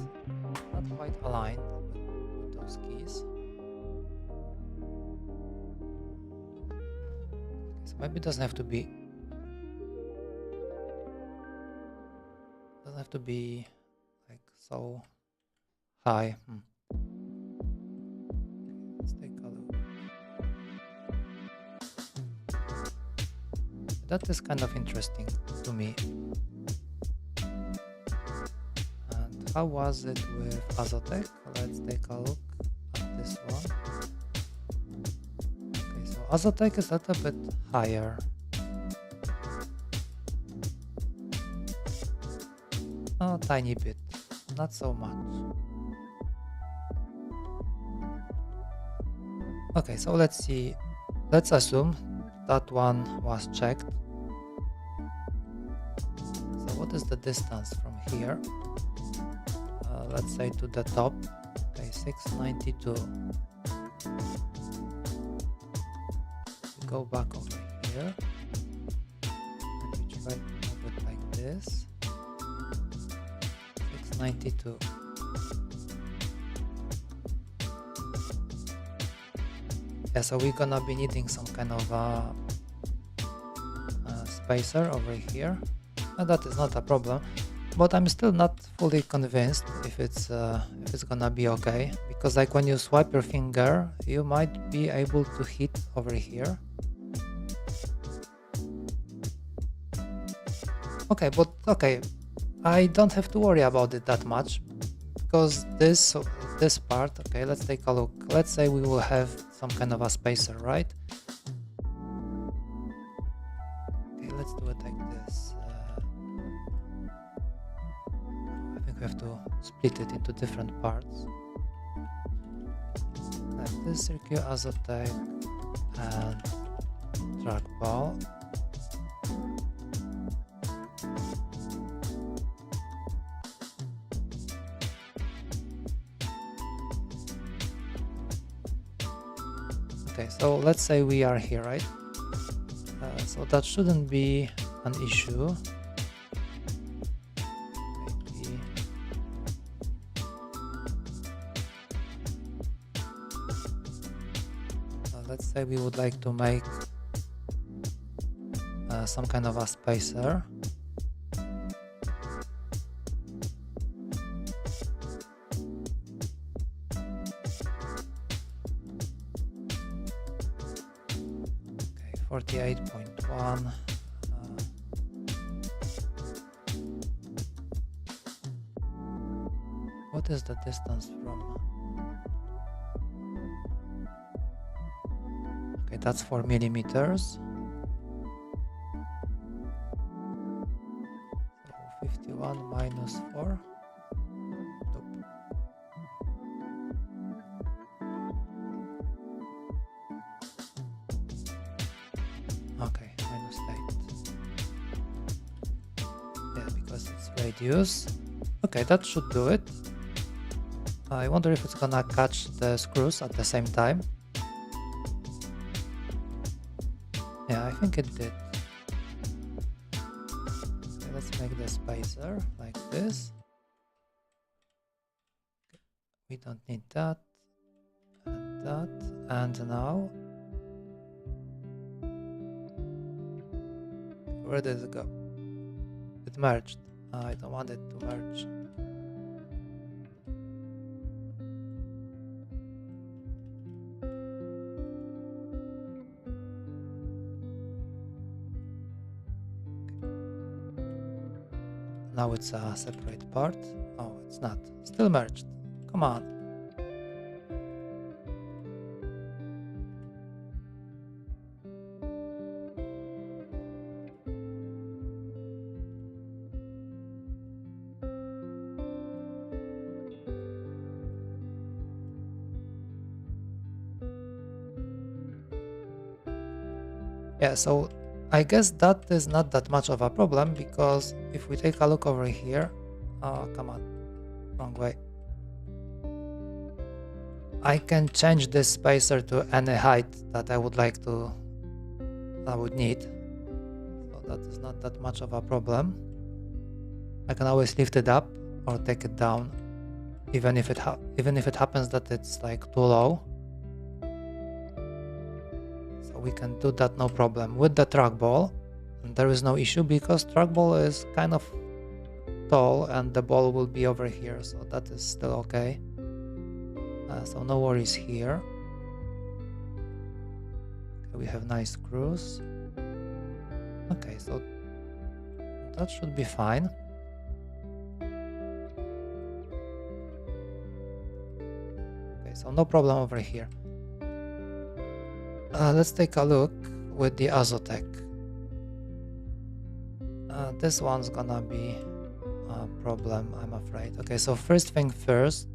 quite aligned with those keys. So maybe it doesn't have to be like so high. Let's take a look. that is kind of interesting to me. And how was it with Azotec? Let's take a look at this one. Okay, so Azotec is a little bit higher. A tiny bit, not so much. Okay, so let's see. Let's assume that one was checked. So what is the distance from here? Let's say to the top. Okay, 692. We go back over here. And we try to move it like this. 692. Yeah, so we're gonna be needing some kind of spacer over here, and that is not a problem. But I'm still not fully convinced if it's gonna be okay, because like when you swipe your finger, you might be able to hit over here. Okay, but okay, I don't have to worry about it that much, because this part, okay, let's take a look. Let's say we will have some kind of a spacer, right? Okay, let's do it like this. I think we have to split it into different parts. Like this, circuit, Azotec, and trackball. Okay, so let's say we are here, right? So that shouldn't be an issue. Maybe. Let's say we would like to make some kind of a spacer. Okay, 48.1. What is the distance from? Okay, that's 4 millimeters. So 51 minus 4. Nope. Okay, minus 8. Yeah, because it's radius. Okay, that should do it. I wonder if it's gonna catch the screws at the same time. Yeah, I think it did. Okay, let's make the spacer like this. We don't need that and that. And now, where did it go? It merged. I don't want it to merge. Now it's a separate part. Oh, it's not. Still merged. Come on. Yeah, so I guess that is not that much of a problem, because if we take a look over here, oh, come on, wrong way. I can change this spacer to any height that I would need. So that is not that much of a problem. I can always lift it up or take it down, even if it happens that it's like too low. We can do that no problem. With the trackball, there is no issue, because trackball is kind of tall and the ball will be over here, so that is still okay. So no worries here. Okay, we have nice screws. Okay, so that should be fine. Okay, so no problem over here. Let's take a look with the Azotec. This one's gonna be a problem, I'm afraid. Okay, so first thing first,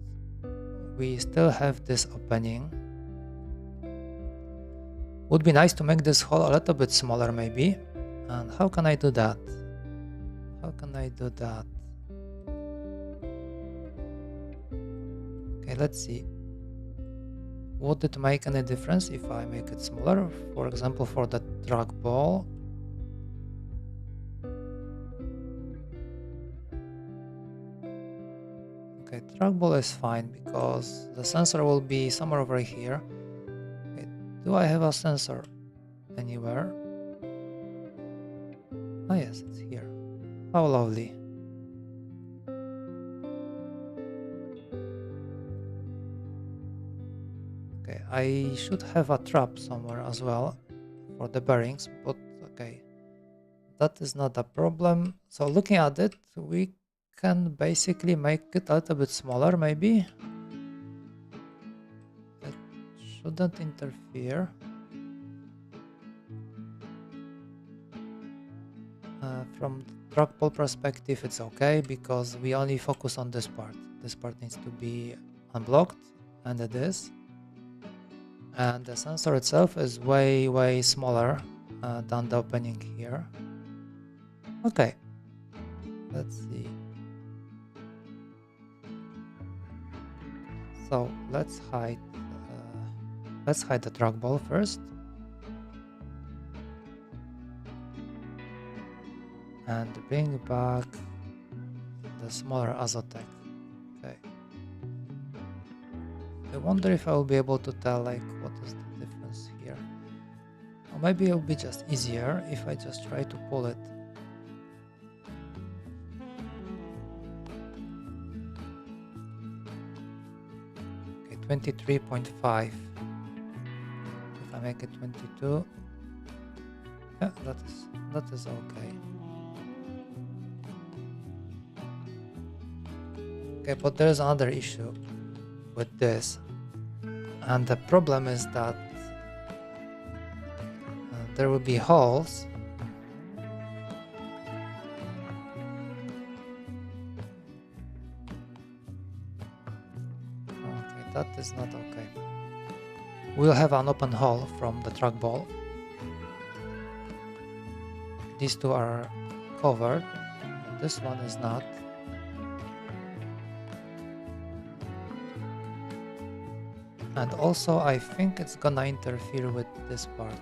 we still have this opening. Would be nice to make this hole a little bit smaller maybe. And how can I do that? How can I do that? Okay, let's see. Would it make any difference if I make it smaller? For example, for the trackball. Okay, trackball is fine because the sensor will be somewhere over here. Okay, do I have a sensor anywhere? Ah, yes, it's here. How lovely. Okay, I should have a trap somewhere as well for the bearings, but okay, that is not a problem. So looking at it, we can basically make it a little bit smaller maybe. It shouldn't interfere. From the trackball perspective, it's okay because we only focus on this part. This part needs to be unblocked, and it is. And the sensor itself is way smaller than the opening here. Okay, let's see. So let's hide the trackball first. And bring back the smaller Azotec. Okay. I wonder if I will be able to tell like what is the difference here. Or maybe it will be just easier if I just try to pull it. Okay, 23.5. If I make it 22, yeah, that is okay. Okay, but there is another issue with this, and the problem is that there will be holes. Okay, that is not okay. We'll have an open hole from the trackball. These two are covered, but this one is not. And also I think it's gonna interfere with this part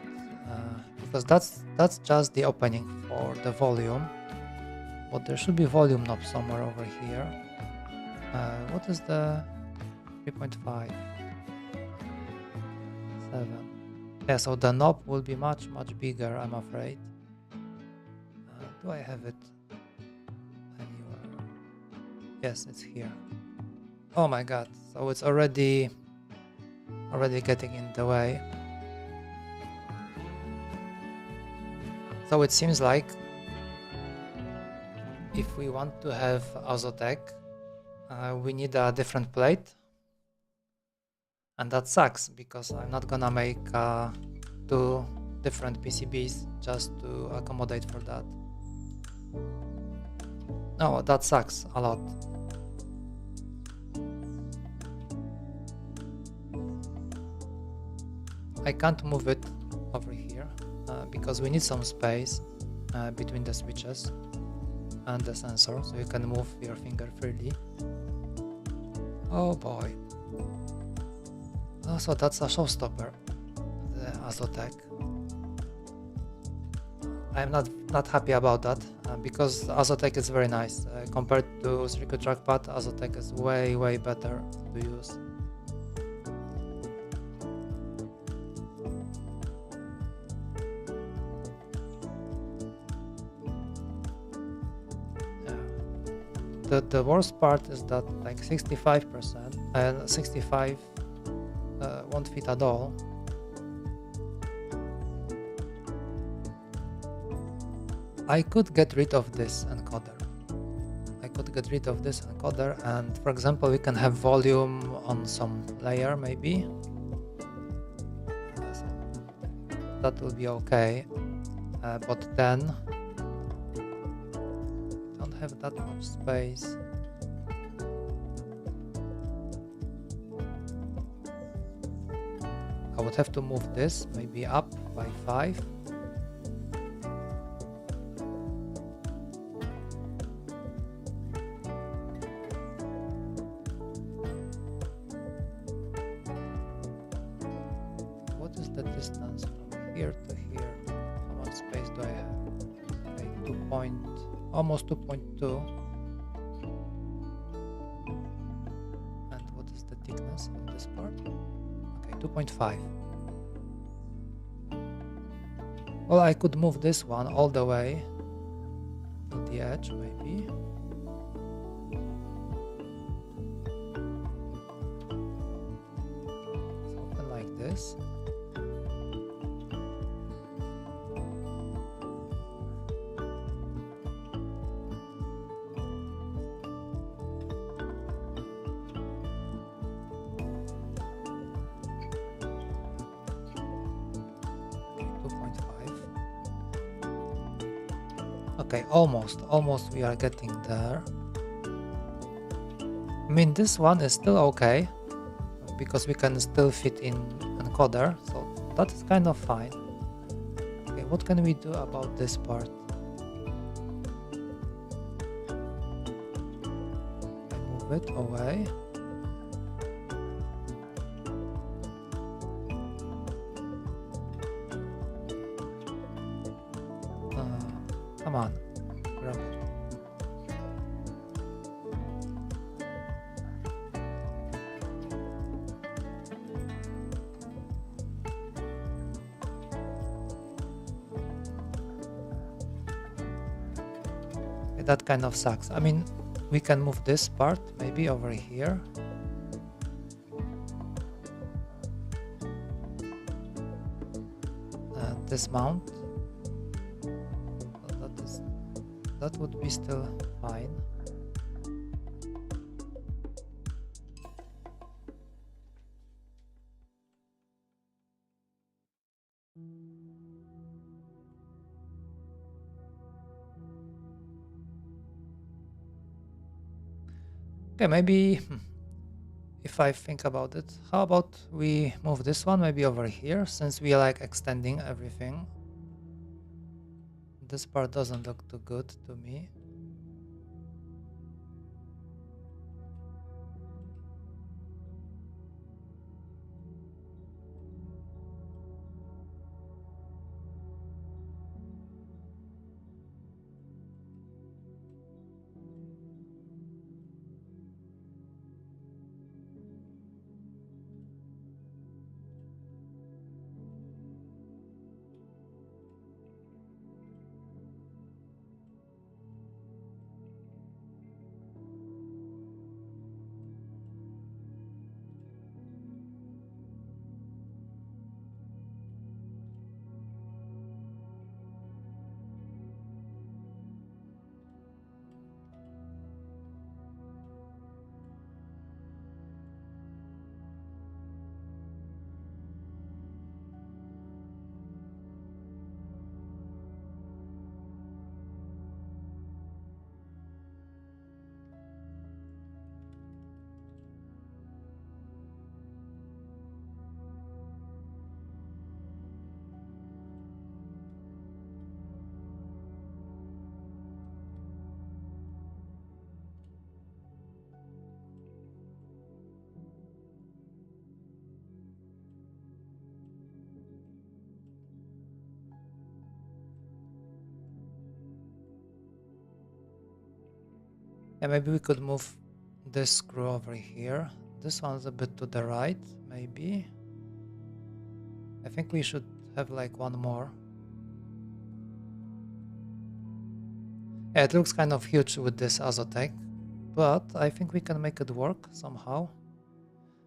because that's just the opening for the volume, but there should be volume knob somewhere over here. What is the 3.5? 7. Yeah, so the knob will be much bigger, I'm afraid. Do I have it anywhere? Yes, it's here. Oh my god, so it's already getting in the way. So it seems like if we want to have Azotec, we need a different plate, and that sucks because I'm not gonna make 2 different PCBs just to accommodate for that. No, that sucks a lot. I can't move it over here because we need some space between the switches and the sensor, so you can move your finger freely. Oh boy. Oh, so that's a showstopper, the Azotec. I'm not happy about that because Azotec is very nice. Compared to circuit trackpad, Azotec is way better to use. The worst part is that like 65% and 65 won't fit at all. I could get rid of this encoder. And for example, we can have volume on some layer maybe. So that will be okay. But then we don't have that much space. I would have to move this maybe up by 5. What is the distance from here to here? How much space do I have? Okay, almost 2.2. And what is the thickness of this part? 2.5. Well, I could move this one all the way to the edge, maybe. Something like this. Okay, almost we are getting there. I mean, this one is still okay because we can still fit in encoder, so that is kind of fine. Okay, what can we do about this part? I move it away. Come on, grab it. Okay, that kind of sucks. I mean, we can move this part maybe over here. This mount. That would be still fine. Okay, maybe if I think about it, how about we move this one maybe over here, since we like extending everything. This part doesn't look too good to me. Yeah, maybe we could move this screw over here. This one's a bit to the right, maybe. I think we should have like one more. Yeah, it looks kind of huge with this Azotec, but I think we can make it work somehow.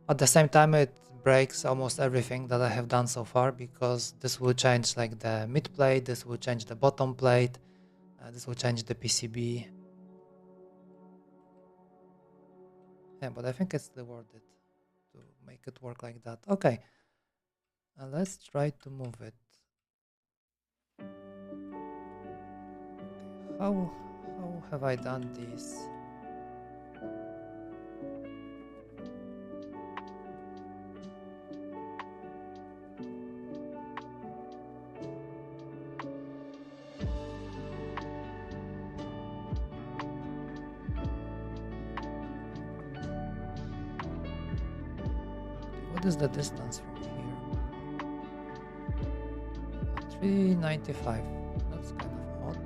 At the same time, it breaks almost everything that I have done so far, because this will change like the mid plate, this will change the bottom plate, This will change the PCB. Yeah, but I think it's worth it to make it work like that. Okay, let's try to move it. How have I done this? What is the distance from here? 395. That's kind of odd.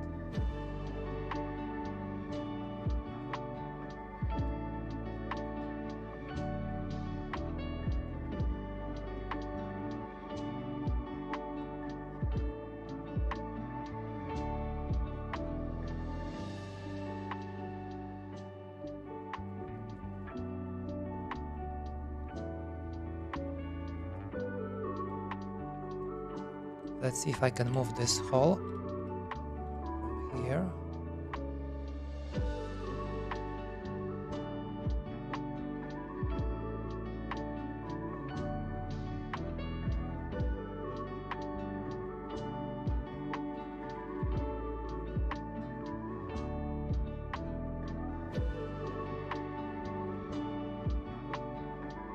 Let's see if I can move this hole from here.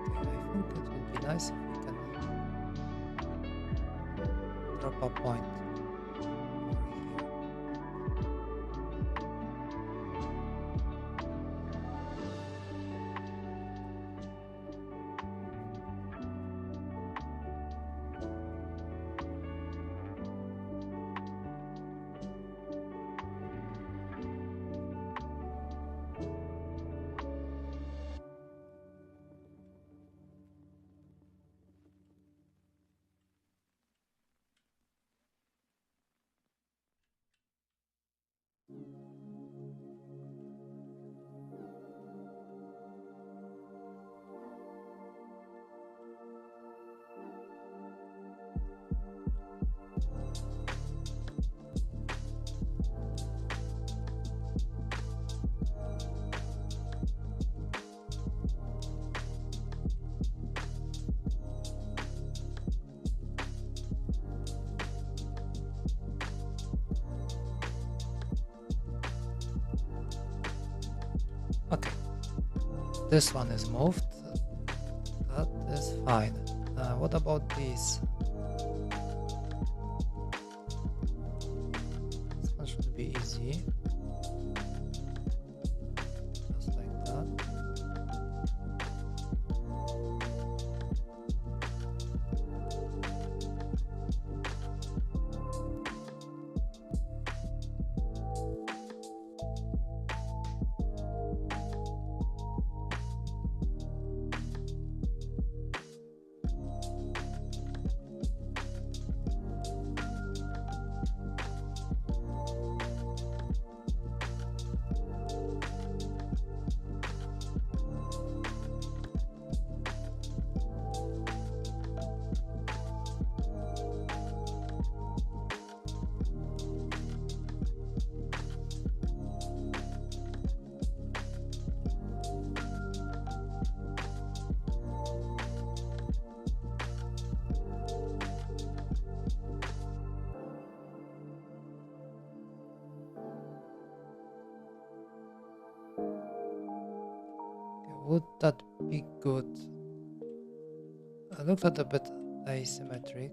I think it would be nice if we can drop a point over here. Okay, this one is moved. That is fine. What about these? This one should be easy. Just like that. Would that be good? It looks a bit asymmetric.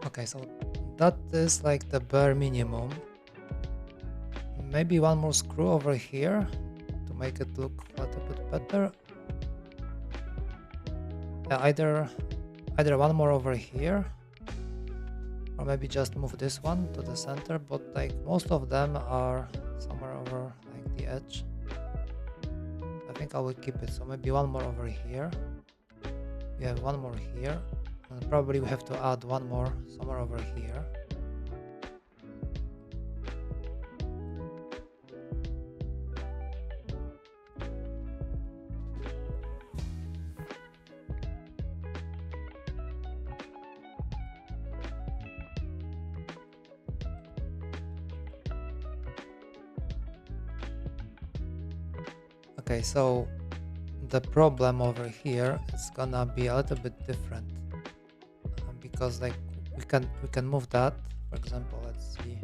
Okay, so that is like the bare minimum. Maybe one more screw over here to make it look a little bit better. Either one more over here, or maybe just move this one to the center, but like most of them are somewhere over like the edge. I think I will keep it, so maybe one more over here. We have one more here, and probably we have to add one more somewhere over here. Okay, so the problem over here is gonna be a little bit different, because like we can move that. For example, let's see.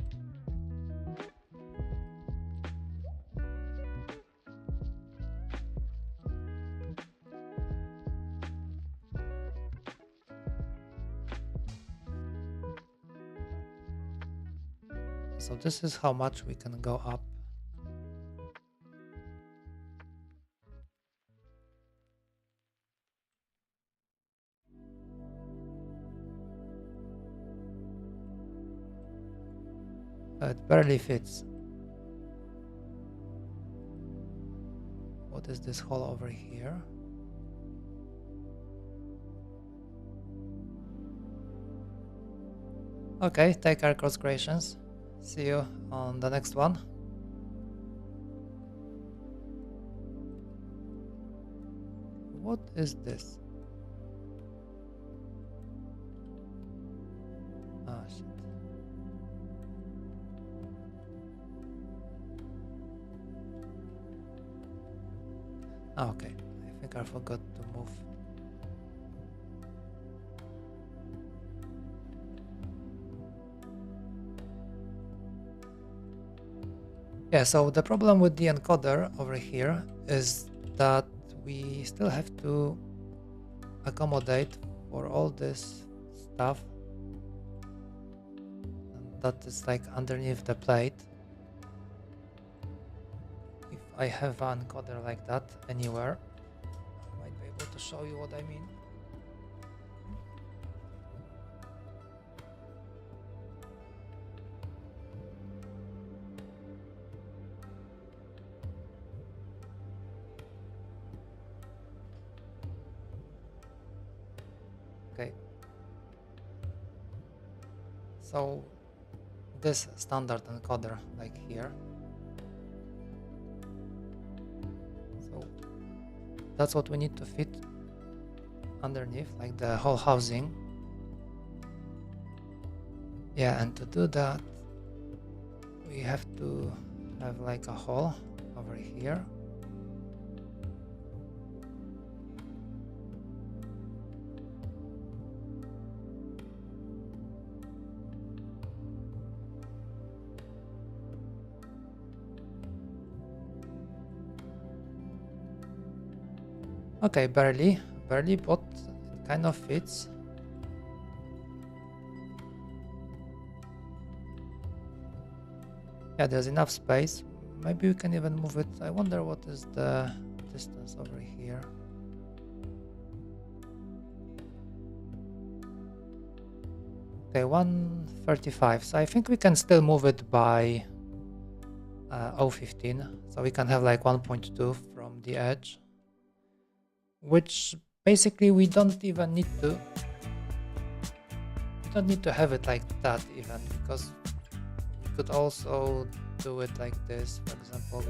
So this is how much we can go up. It barely fits. What is this hole over here? Okay, take care, cross creations. See you on the next one. What is this? Ah, shit. Ah, okay, I think I forgot to move. Yeah, so the problem with the encoder over here is that we still have to accommodate for all this stuff that is like underneath the plate. If I have an encoder like that anywhere, I might be able to show you what I mean. Okay, so this standard encoder like here, so that's what we need to fit underneath, like the whole housing. Yeah, and to do that we have to have like a hole over here. Okay, barely, but it kind of fits. Yeah, there's enough space. Maybe we can even move it. I wonder what is the distance over here. Okay, 135. So I think we can still move it by 0.15. So we can have like 1.2 from the edge, which basically we don't even need to. We don't need to have it like that even, because we could also do it like this. For example,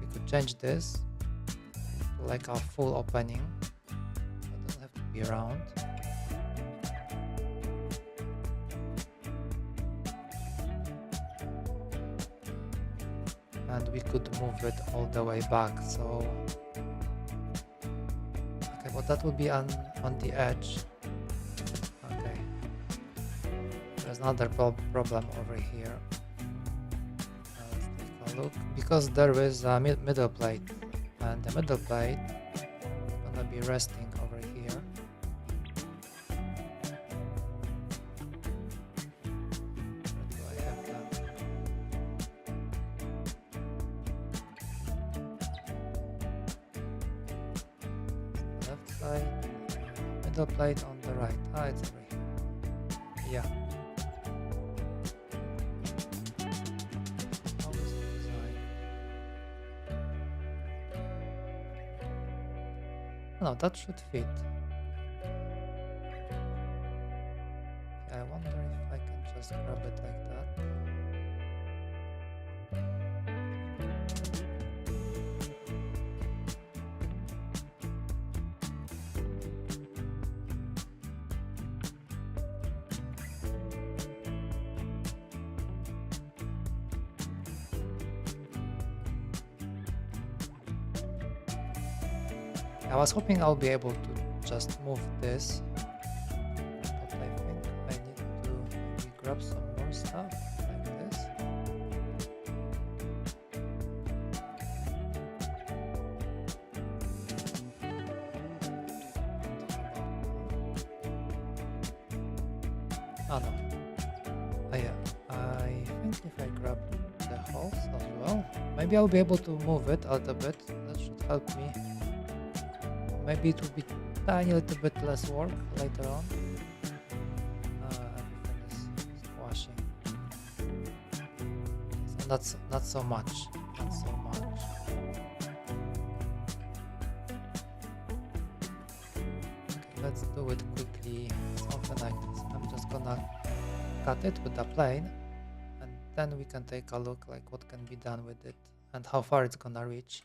we could change this to like a full opening. It doesn't have to be round. And we could move it all the way back. So okay, but that would be on the edge. Okay, there's another problem over here. Let's take a look, because there is a middle plate, and the middle plate is gonna be resting over here. plate, middle plate on the right. Ah, it's over here. Yeah. How is the design? No, that should fit. I wonder if I can just grab it like that. I was hoping I'll be able to just move this, but I think I need to maybe grab some more stuff like this. Oh no. Oh yeah, I think if I grab the holes as well, maybe I'll be able to move it a little bit. That should help me. Maybe it will be tiny little bit less work later on. Everything is squashing. So not so much. Not so much. Okay, let's do it quickly. Something like this. I'm just gonna cut it with the plane, and then we can take a look like what can be done with it and how far it's gonna reach.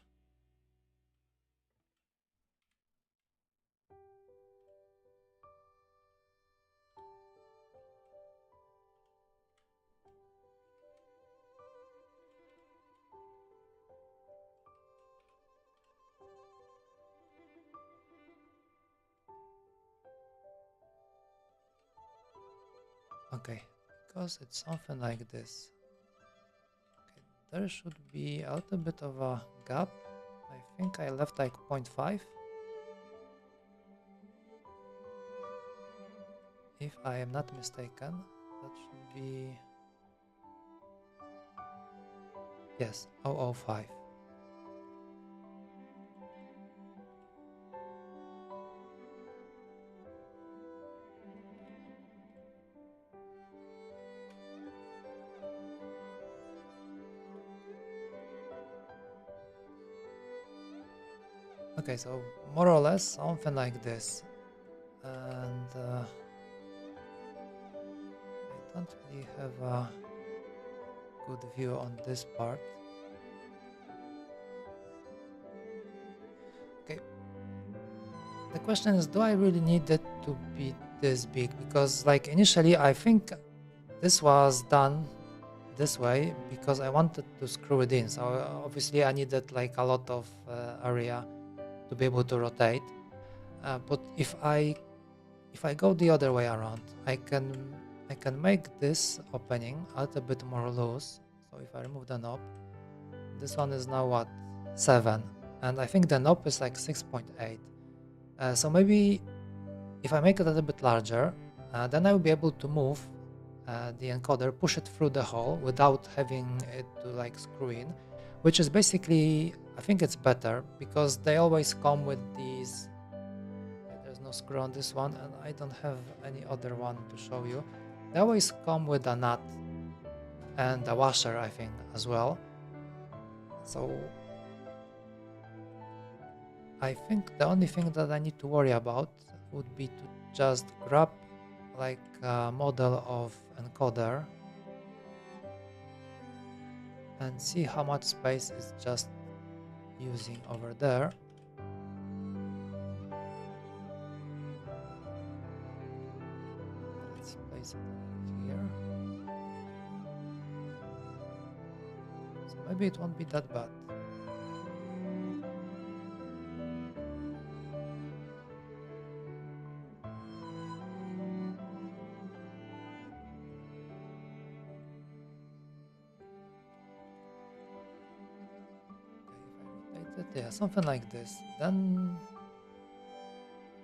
Okay, because it's something like this. Okay, there should be a little bit of a gap. I think I left like 0.5. If I am not mistaken, that should be... Yes, 0.005. Okay, so more or less something like this. And I don't really have a good view on this part. Okay. The question is, do I really need it to be this big? Because like initially I think this was done this way because I wanted to screw it in. So obviously I needed like a lot of area to be able to rotate. But if I go the other way around, I can make this opening a little bit more loose. So if I remove the knob, this one is now what, 7, and I think the knob is like 6.8. So maybe if I make it a little bit larger, then I will be able to move the encoder, push it through the hole without having it to like screw in, which is basically, I think it's better because they always come with these. There's no screw on this one, and I don't have any other one to show you. They always come with a nut and a washer, I think, as well. So I think the only thing that I need to worry about would be to just grab like a model of encoder and see how much space is just using over there. Let's place it over here. So maybe it won't be that bad. Yeah, something like this. Then,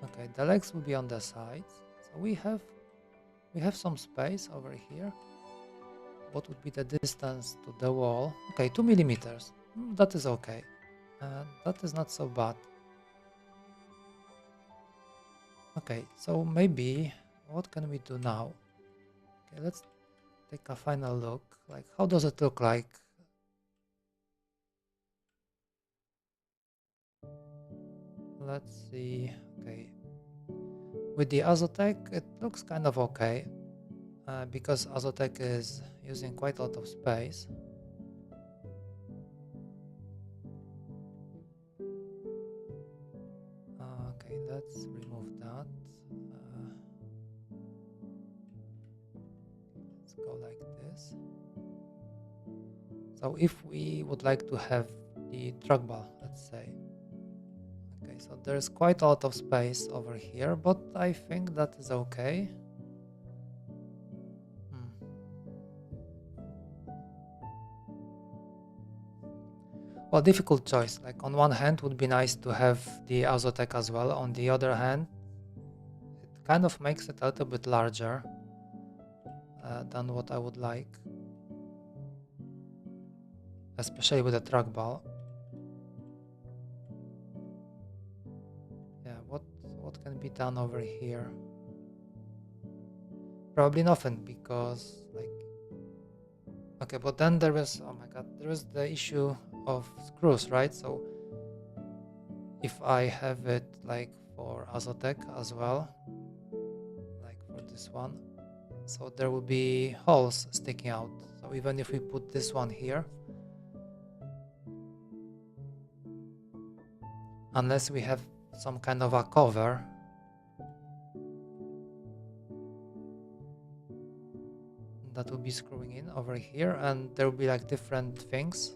okay, the legs will be on the sides. So we have some space over here. What would be the distance to the wall? Okay, 2 millimeters. That is okay. That is not so bad. Okay, so maybe what can we do now? Okay, let's take a final look. Like, how does it look like? Let's see. Okay, with the Azotec, it looks kind of okay because Azotec is using quite a lot of space. Okay, let's remove that. Let's go like this. So if we would like to have the trackball, let's say. Okay, so there's quite a lot of space over here, but I think that is okay. Well, difficult choice. Like on one hand, would be nice to have the Azotec as well. On the other hand, it kind of makes it a little bit larger than what I would like, especially with the trackball. Yeah, what can be done over here? Probably nothing because like. Okay, but then there was, oh my god, there was the issue of screws, right? So if I have it like for Azotec as well, like for this one, so there will be holes sticking out. So even if we put this one here, unless we have some kind of a cover, that will be screwing in over here, and there will be like different things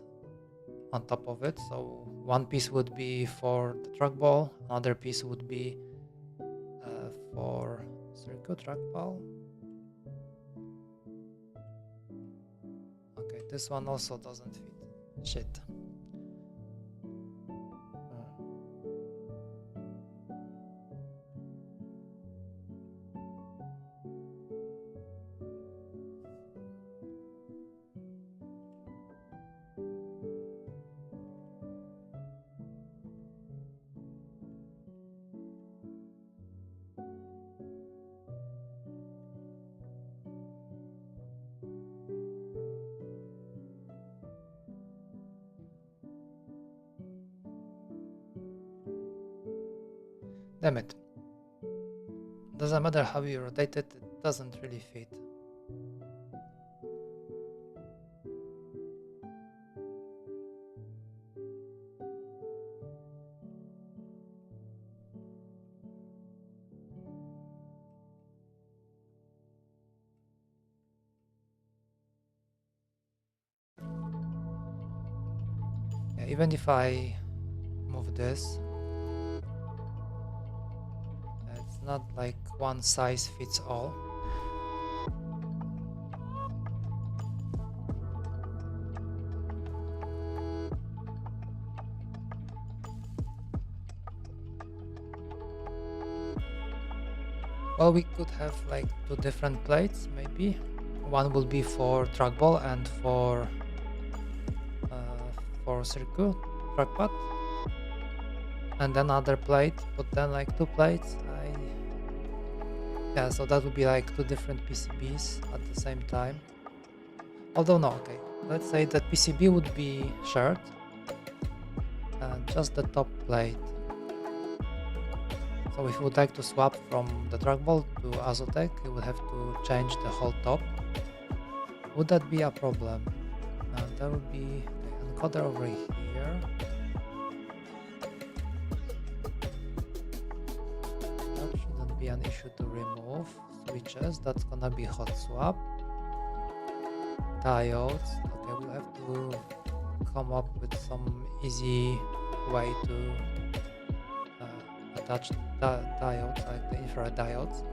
on top of it. So one piece would be for the trackball, another piece would be for circuit trackball. Okay, this one also doesn't fit. Shit. Damn it. Doesn't matter how you rotate it, it doesn't really fit. Yeah, even if I move this, it's not like one size fits all. Well, we could have like two different plates, maybe. One will be for trackball and for circuit trackpad, and then another plate. But then like two plates. Yeah, so that would be like two different PCBs at the same time. Although no, okay. Let's say that PCB would be shared, and just the top plate. So if you would like to swap from the trackball to Azotec, you would have to change the whole top. Would that be a problem? That would be encoder over here. That shouldn't be an issue to remove. Switches, that's gonna be hot swap. Diodes, okay, we'll have to come up with some easy way to attach diodes, like the infrared diodes.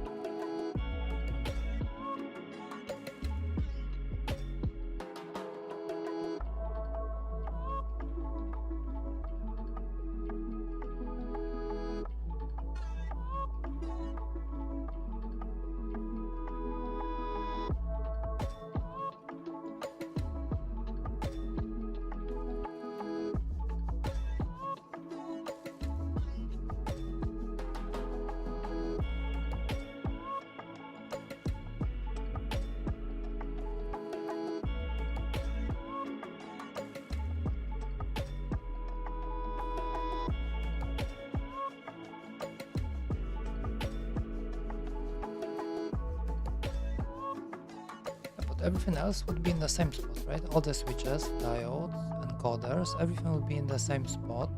everything else would be in the same spot, right? All the switches, diodes, encoders, everything will be in the same spot.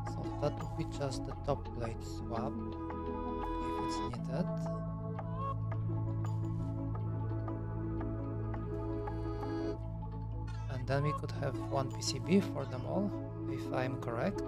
So that would be just the top plate swap if it's needed. And then we could have one PCB for them all, if I'm correct.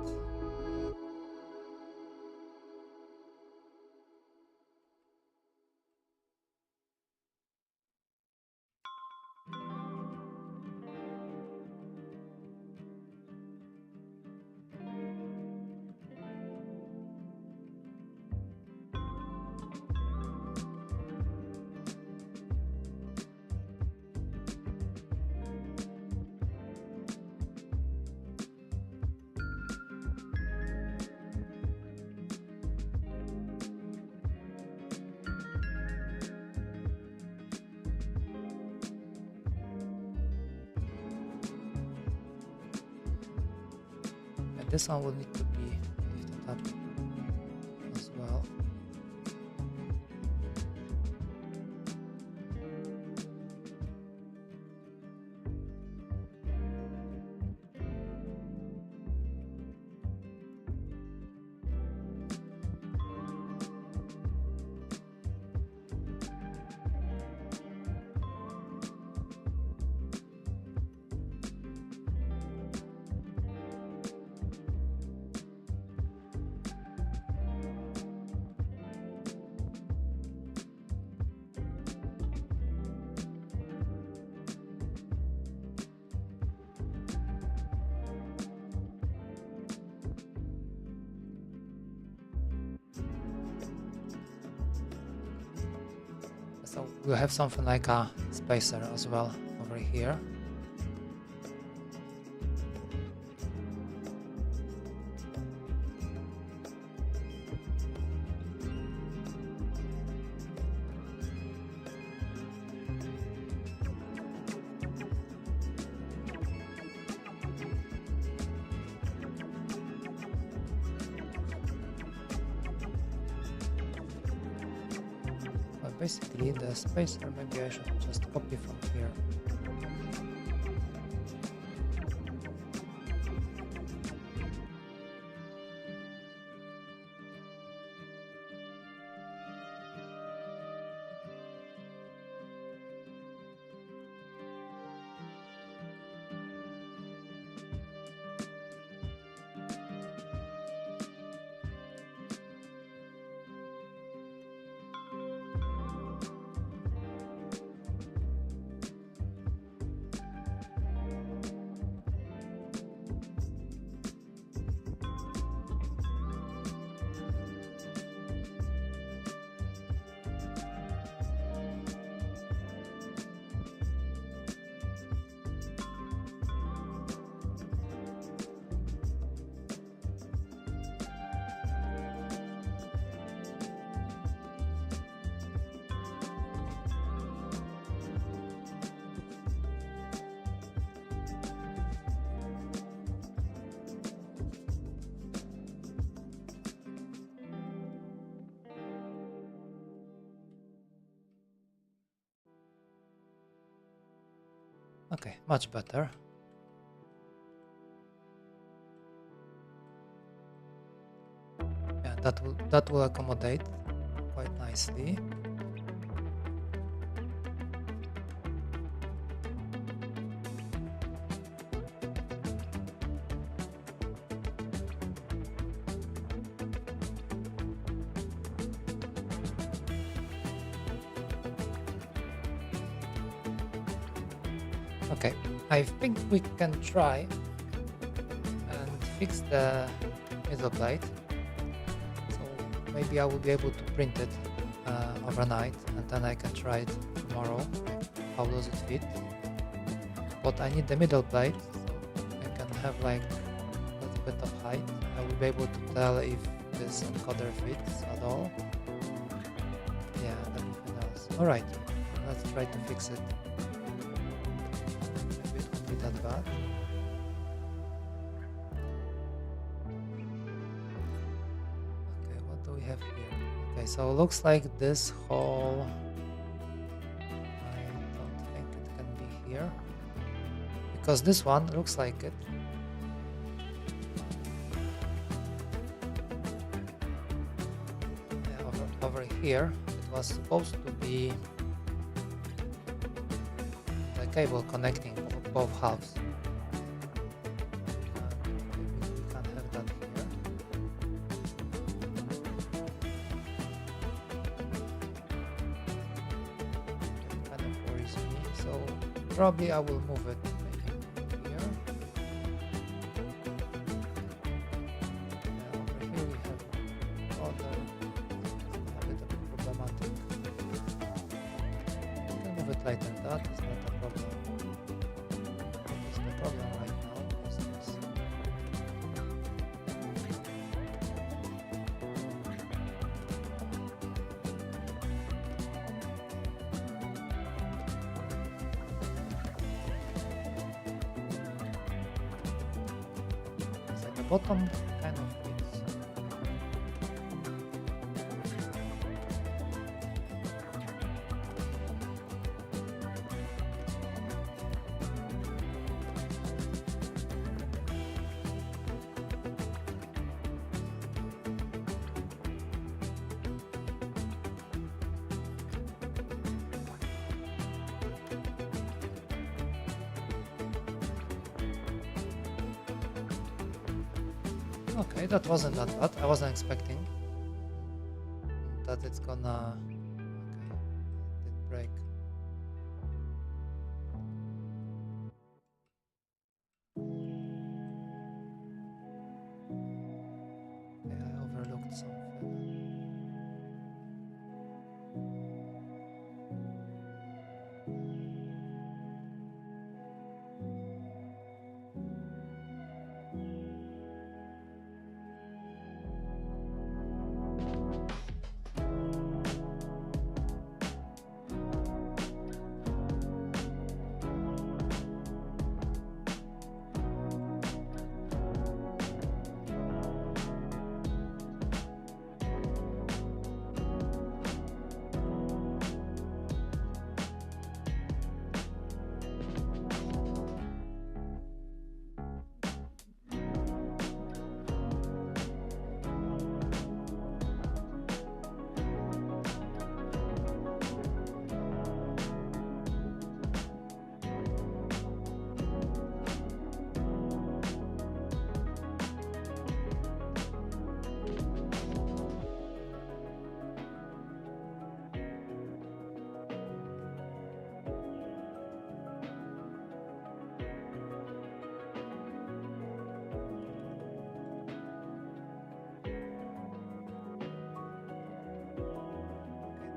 This one will need to be lifted up as well. So we'll have something like a spacer as well over here. Basically, the spacer, maybe I should just copy from here. Okay, much better. Yeah, that will accommodate quite nicely. Okay, I think we can try and fix the middle plate. So maybe I will be able to print it overnight, and then I can try it tomorrow. How does it fit? But I need the middle plate, so I can have like a little bit of height. I will be able to tell if this encoder fits at all. Yeah, and everything else. Alright, let's try to fix it. That bad. Okay, what do we have here? Okay, so looks like this hole, I don't think it can be here, because this one looks like it. Yeah, over here it was supposed to be the cable connecting both halves. We can't have that here. Kind of worries me, so probably I will move it maybe here. Yeah, over here we have other, a bit of problematic. You can move it like that, it's not a problem. What is the problem right now is this. So the bottom kind of fits. Okay, that wasn't that bad. I wasn't expecting that it's gonna... Okay, it did break. Okay, I overlooked something.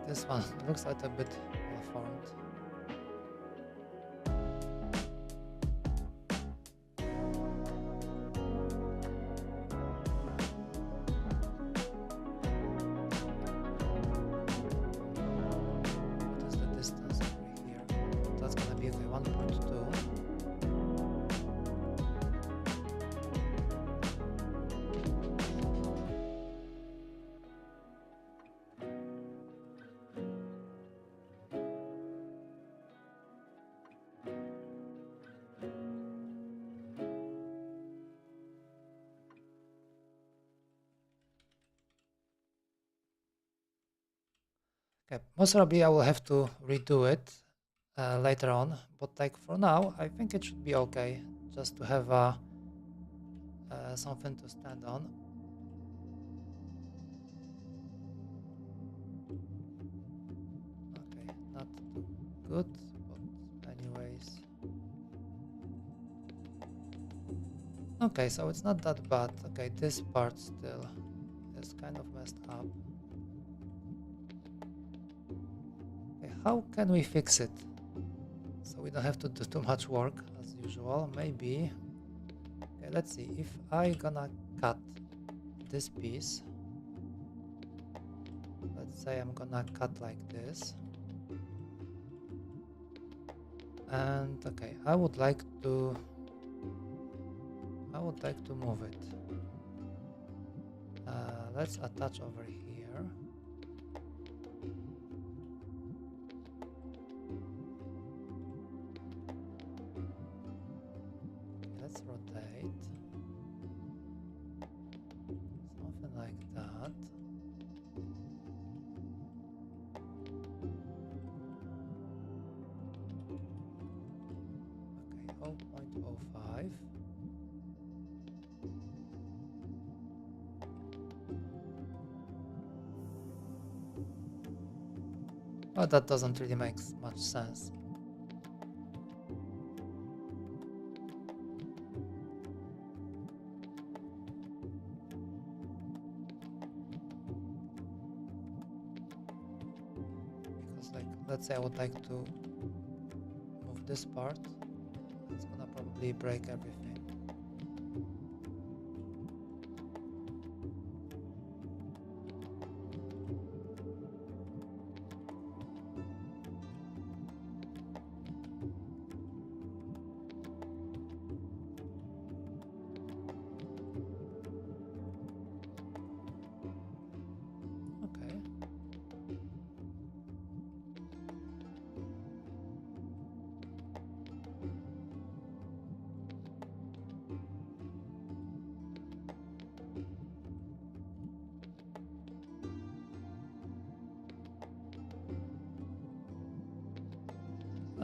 This one looks like a bit malformed. What is the distance over here? That's gonna be okay, 1.2. Okay, most probably I will have to redo it later on, but like for now, I think it should be okay, just to have something to stand on. Okay, not too good, but anyways. Okay, so it's not that bad. Okay, this part still is kind of messed up. Okay, how can we fix it? So we don't have to do too much work as usual. Maybe. Okay, let's see. If I gonna cut this piece, let's say I'm gonna cut like this. And okay, I would like to move it. Let's attach over here. like that. Okay, 0.05. Oh, that doesn't really make much sense. Because, like, let's say I would like to move this part, it's gonna probably break everything.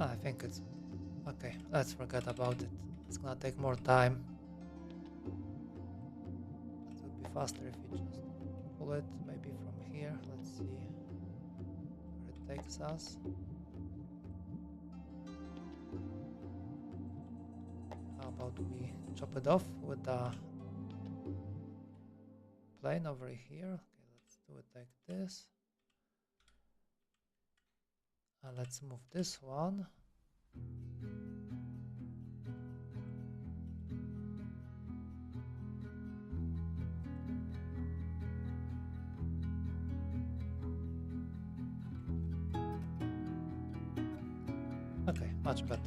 I think it's okay. Let's forget about it. It's gonna take more time. It would be faster if we just pull it maybe from here. Let's see where it takes us. How about we chop it off with the plane over here? Okay, let's do it like this. And let's move this one. Okay, much better.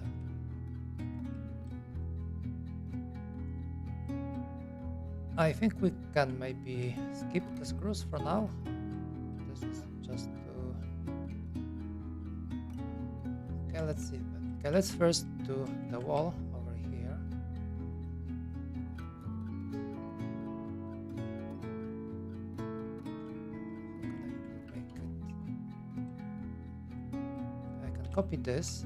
I think we can maybe skip the screws for now. This is just to... Okay, let's see. Okay, let's first do the wall over here. Make it... I can copy this.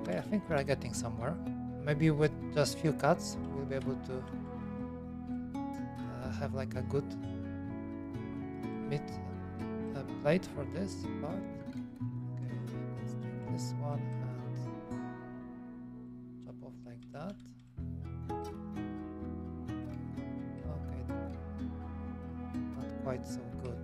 Okay, I think we're getting somewhere. Maybe with just few cuts, we'll be able to have like a good mid plate for this part. Okay, let's take this one and chop off like that. Okay, not quite so good.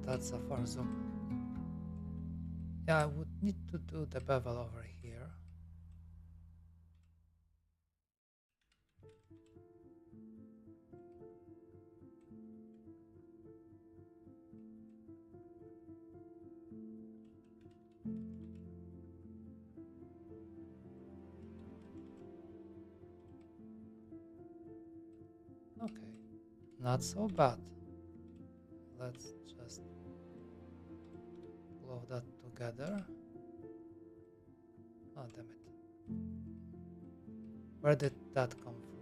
That's a far zoom. Yeah, I would need to do the bevel over here. Okay, not so bad. Let's just glue that together. Oh, damn it. Where did that come from?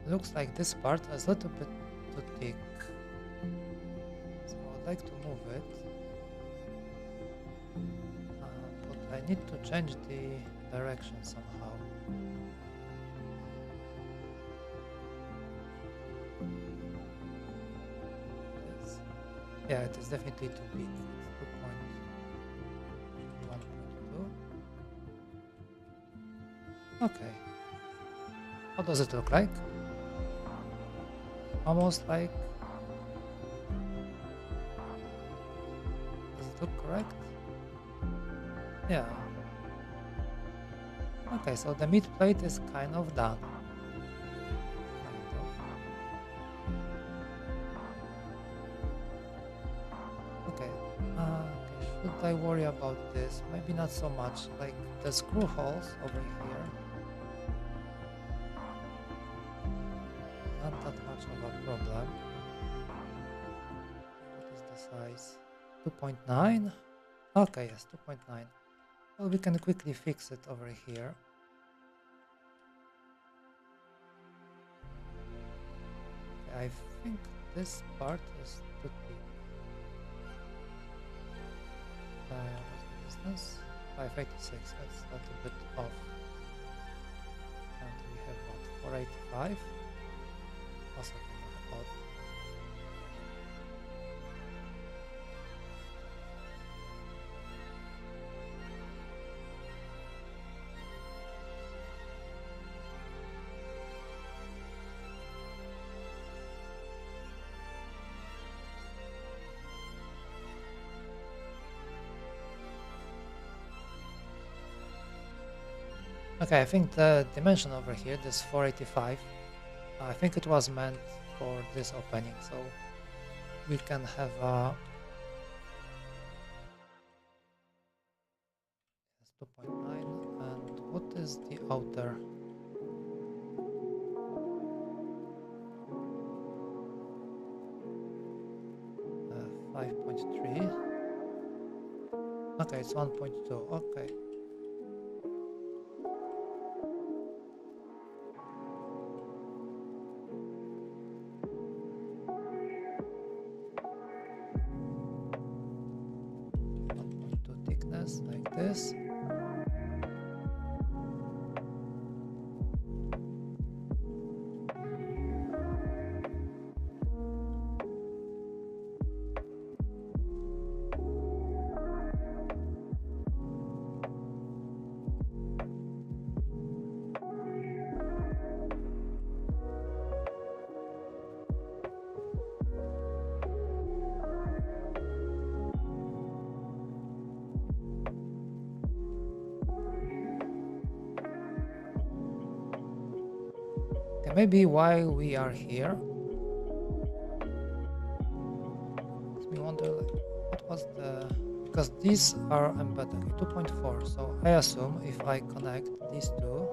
Looks like this part is a little bit too thick, so I'd like to move it, but I need to change the direction somehow. Yeah, it is definitely too big. It's 2.1.2. Okay. How does it look like? Almost like... Does it look correct? Yeah. Okay, so the mid plate is kind of done. Okay. Should I worry about this? Maybe not so much. Like the screw holes over here. Not that much of a problem. What is the size? 2.9? Okay, yes, 2.9. Well, we can quickly fix it over here. Okay, I think this part is too thick. What's the distance? 586, that's a little bit off. And we have what, 485? Also kind of odd. Okay, I think the dimension over here, this 485, I think it was meant for this opening, so we can have a 2.9, and what is the outer? Uh, 5.3. Okay, it's 1.2. Okay. Like this. Maybe while we are here, makes me wonder, like, what was the... Because these are embedded, okay, 2.4, so I assume if I connect these two,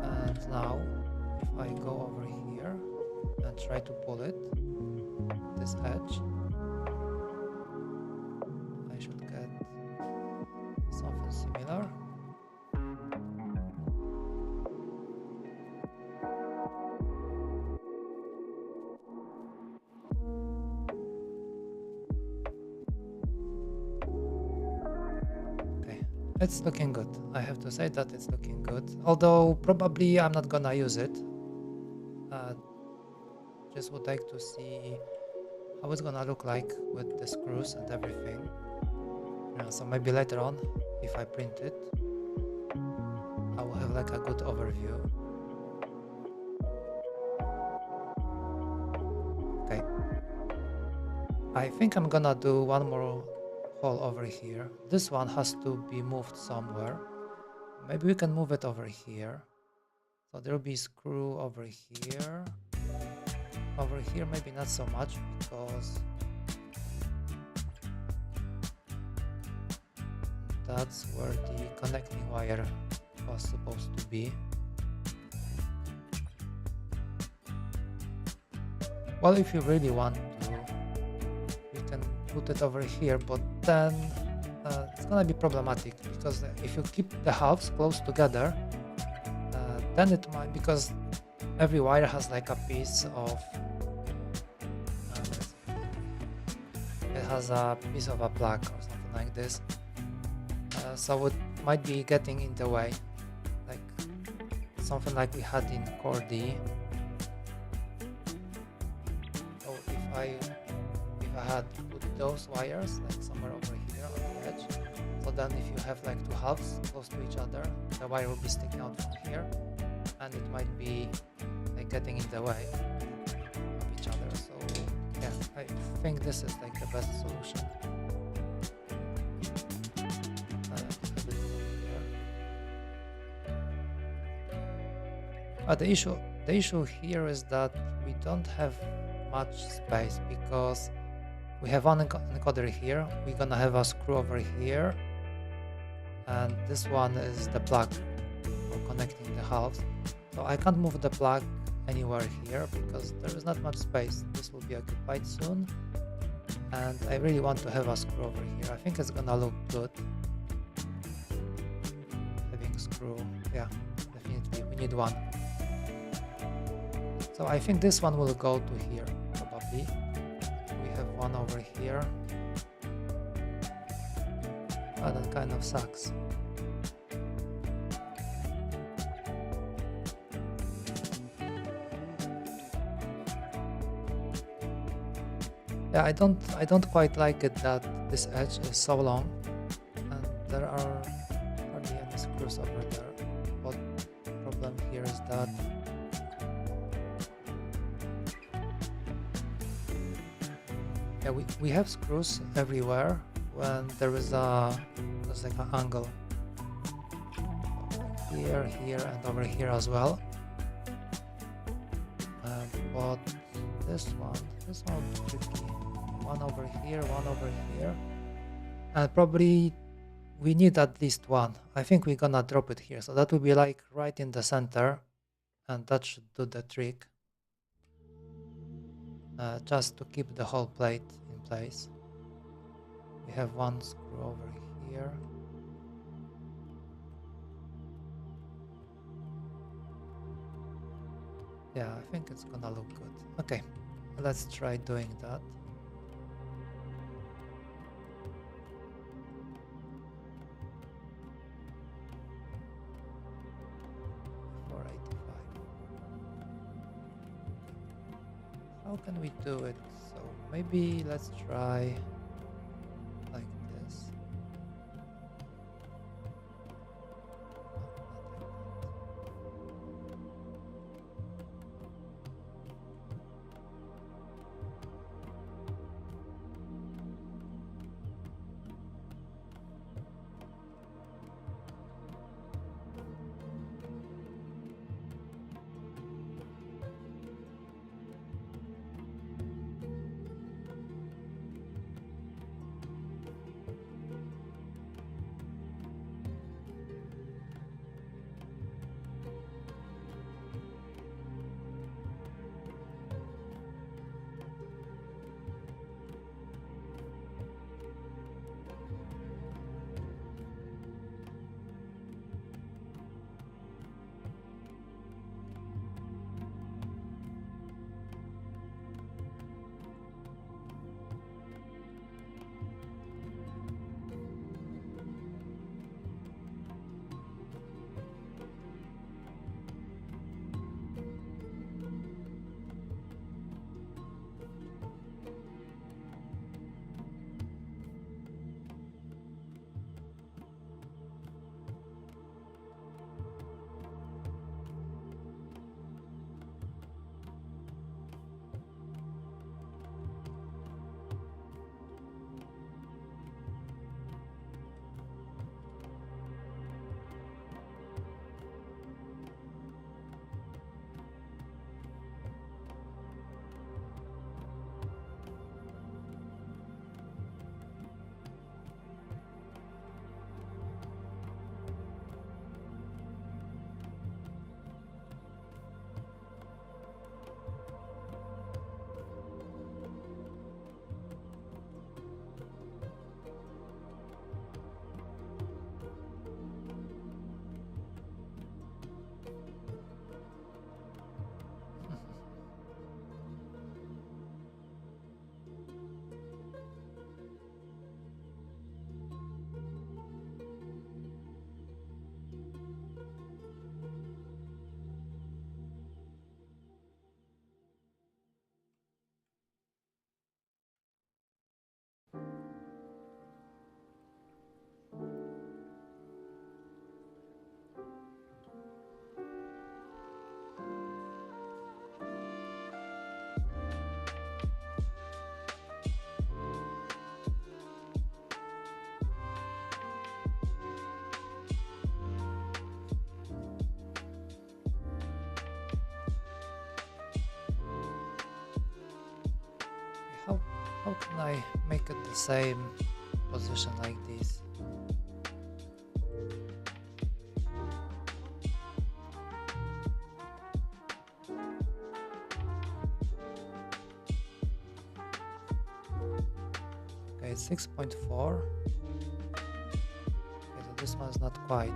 and now if I go over here and try to pull it, this edge, I should get something similar. It's looking good. I have to say that it's looking good. Although probably I'm not gonna use it. Just would like to see how it's gonna look like with the screws and everything. So maybe later on, if I print it, I will have like a good overview. Okay. I think I'm gonna do one more hole over here. This one has to be moved somewhere. Maybe we can move it over here. So there will be screw over here. Over here, maybe not so much because that's where the connecting wire was supposed to be. Well, if you really want to, you can put it over here, but then it's gonna be problematic because if you keep the halves close together, then it might, because every wire has like a piece of it has a piece of a plug or something like this, so it might be getting in the way, like something like we had in Chordie. So if I had put those wires like somewhere over here on the edge, so then if you have like two halves close to each other, the wire will be sticking out from here and it might be like getting in the way of each other. So yeah, I think this is like the best solution. But the issue here is that we don't have much space because we have one encoder here. We're gonna have a screw over here, and this one is the plug for connecting the halves. So I can't move the plug anywhere here because there is not much space. This will be occupied soon, and I really want to have a screw over here. I think it's gonna look good having screw. Yeah, definitely we need one. So I think this one will go to here probably. We have one over here. Oh, that kind of sucks. Yeah, I don't quite like it that this edge is so long and there are hardly any screws over there. But the problem here is that yeah, we have screws everywhere when there's like an angle here, here, and over here as well. But this one will be tricky. One over here, one over here, and probably we need at least one. I think we're gonna drop it here, so that will be like right in the center, and that should do the trick. Just to keep the whole plate in place. We have one screw over here. Yeah, I think it's gonna look good. Okay, let's try doing that. How can we do it? So maybe let's try like this. how can I make it the same position like this? Okay, it's 6.4. Okay, so this one's not quite.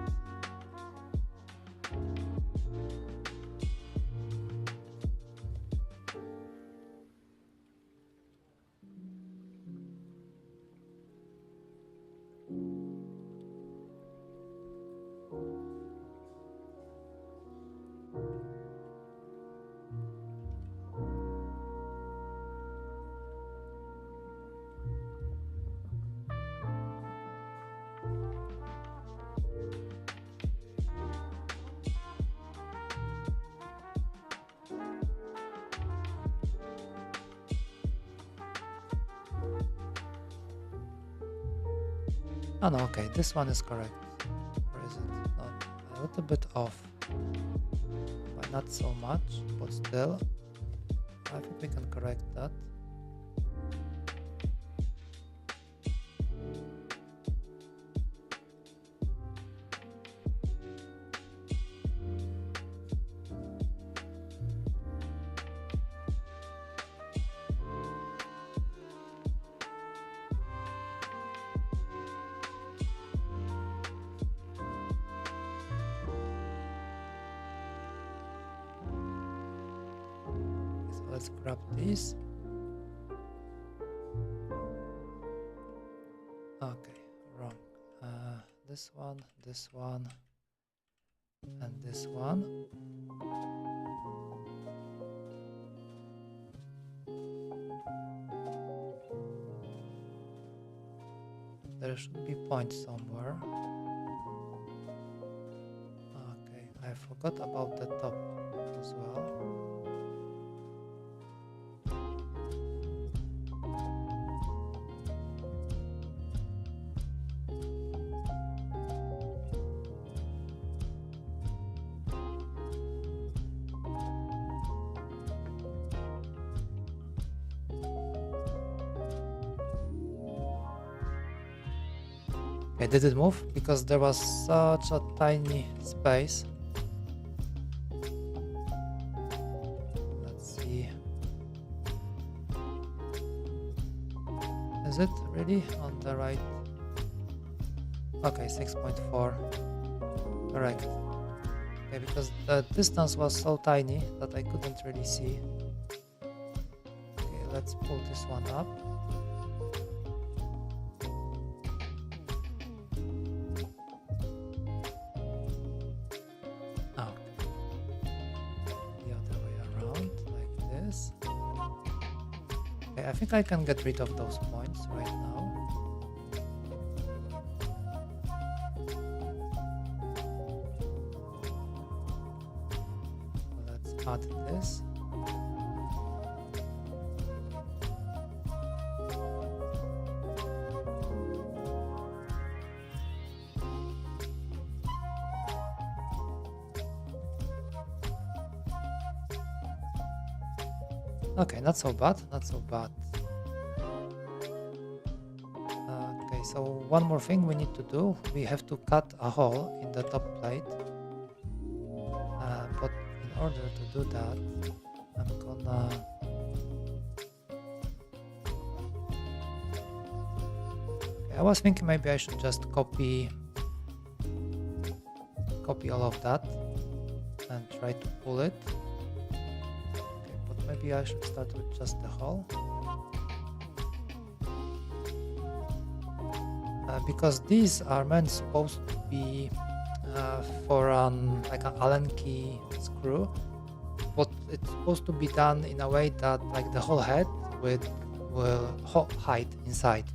Oh no, okay, this one is correct. Or is it not? A little bit off. But not so much, but still. I think we can correct that. Let's grab this. Okay, wrong. This one, and this one. There should be points somewhere. Okay, I forgot about the top as well. Okay, did it move? Because there was such a tiny space. Let's see. Is it really on the right? Okay, 6.4. Correct. Okay, because the distance was so tiny that I couldn't really see. Okay, let's pull this one up. I think I can get rid of those points right now. Let's add this. Okay, not so bad, not so bad. Okay, so one more thing we need to do. We have to cut a hole in the top plate. But in order to do that, I'm gonna... Okay, I was thinking maybe I should just copy all of that and try to pull it. Maybe I should start with just the hole. Because these are meant supposed to be for like an Allen key screw, but it's supposed to be done in a way that like the whole head will hide inside,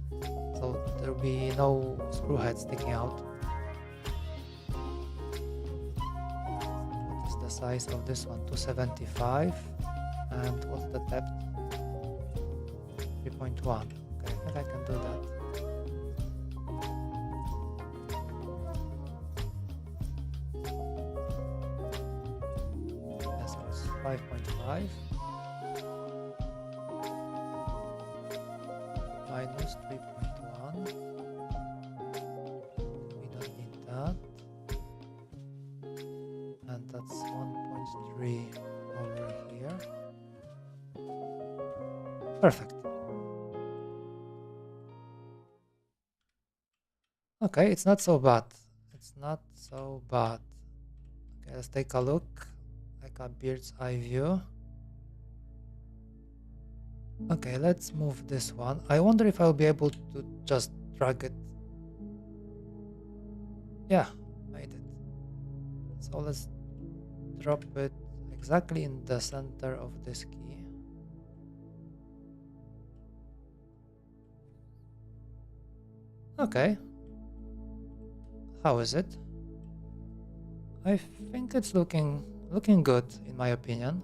so there will be no screw head sticking out. What is the size of this one? 275. And what's the depth? 3.1. Okay, I think I can do that. Yes, it's 5.5. is 3.1. We don't need that. And that's 1.3 over here. Perfect. Okay, it's not so bad. It's not so bad. Okay, let's take a look, like a bird's eye view. Okay, let's move this one. I wonder if I'll be able to just drag it. Yeah, made it. So let's drop it exactly in the center of this key. Okay. How is it? I think it's looking good in my opinion.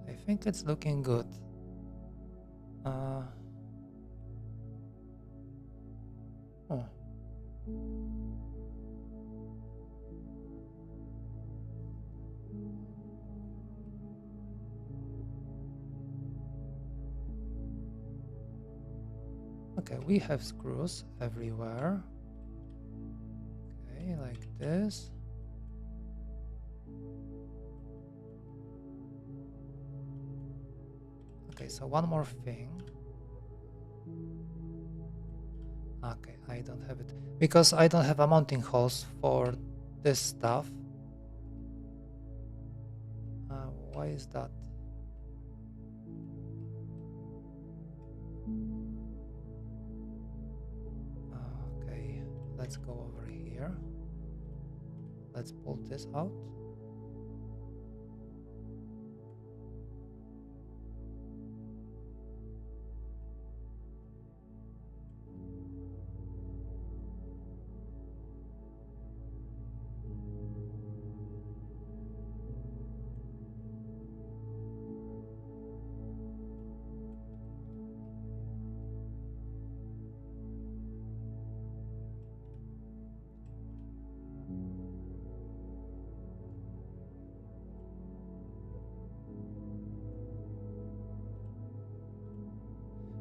I think it's looking good. Oh. Okay, we have screws everywhere. Okay, like this. Okay, so one more thing. Okay, I don't have it because I don't have a mounting holes for this stuff. Why is that? Okay, let's go over here. Let's pull this out.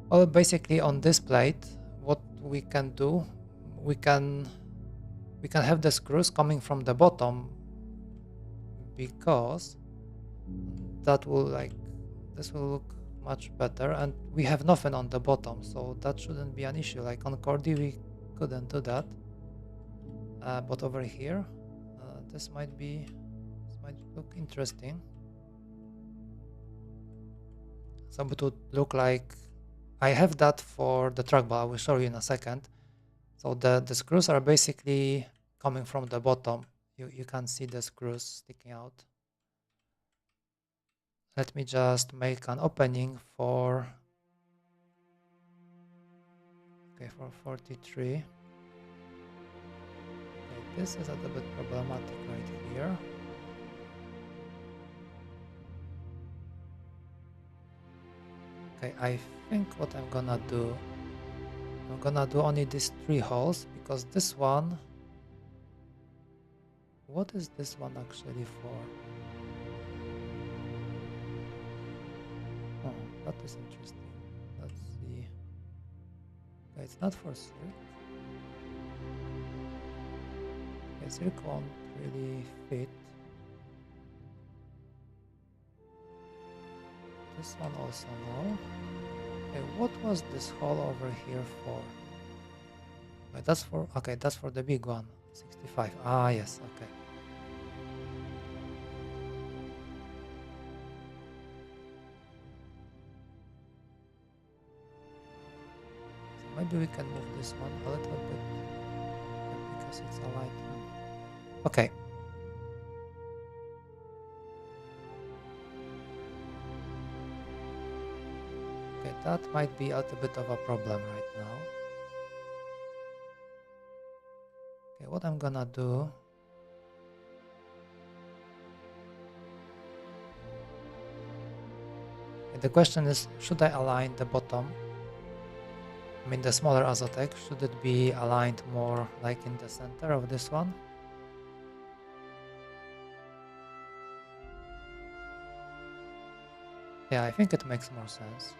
Well, basically on this plate, what we can do, we can have the screws coming from the bottom, because that will this will look much better, and we have nothing on the bottom, so that shouldn't be an issue. Like on Chordie we couldn't do that, but over here this might look interesting. So it would look like I have that for the trackball. I will show you in a second. So the screws are basically coming from the bottom. You can see the screws sticking out. Let me just make an opening for 43. Okay, this is a little bit problematic right here. Okay, I think what I'm gonna do only these 3 holes, because this one, what is this one actually for? Oh, that is interesting. Let's see. Okay, it's not for circ. Okay, circ won't really fit. This one also no. Okay, what was this hole over here for? Okay, that's for the big one. 65. Ah, yes, okay. So maybe we can move this one a little bit because it's a light one. Okay. Okay, that might be a little bit of a problem right now. Okay, what I'm gonna do, okay, the question is, should I align the bottom? I mean the smaller Azotec, should it be aligned more like in the center of this one? Yeah, I think it makes more sense.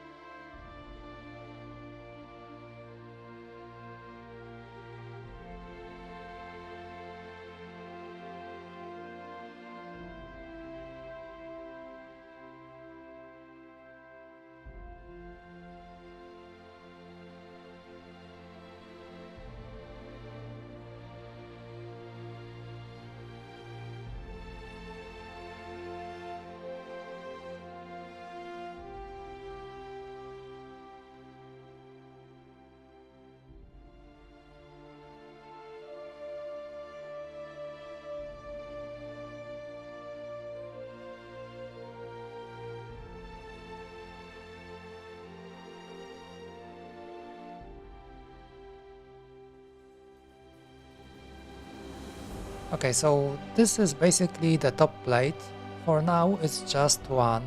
Okay, so this is basically the top plate. For now, it's just one.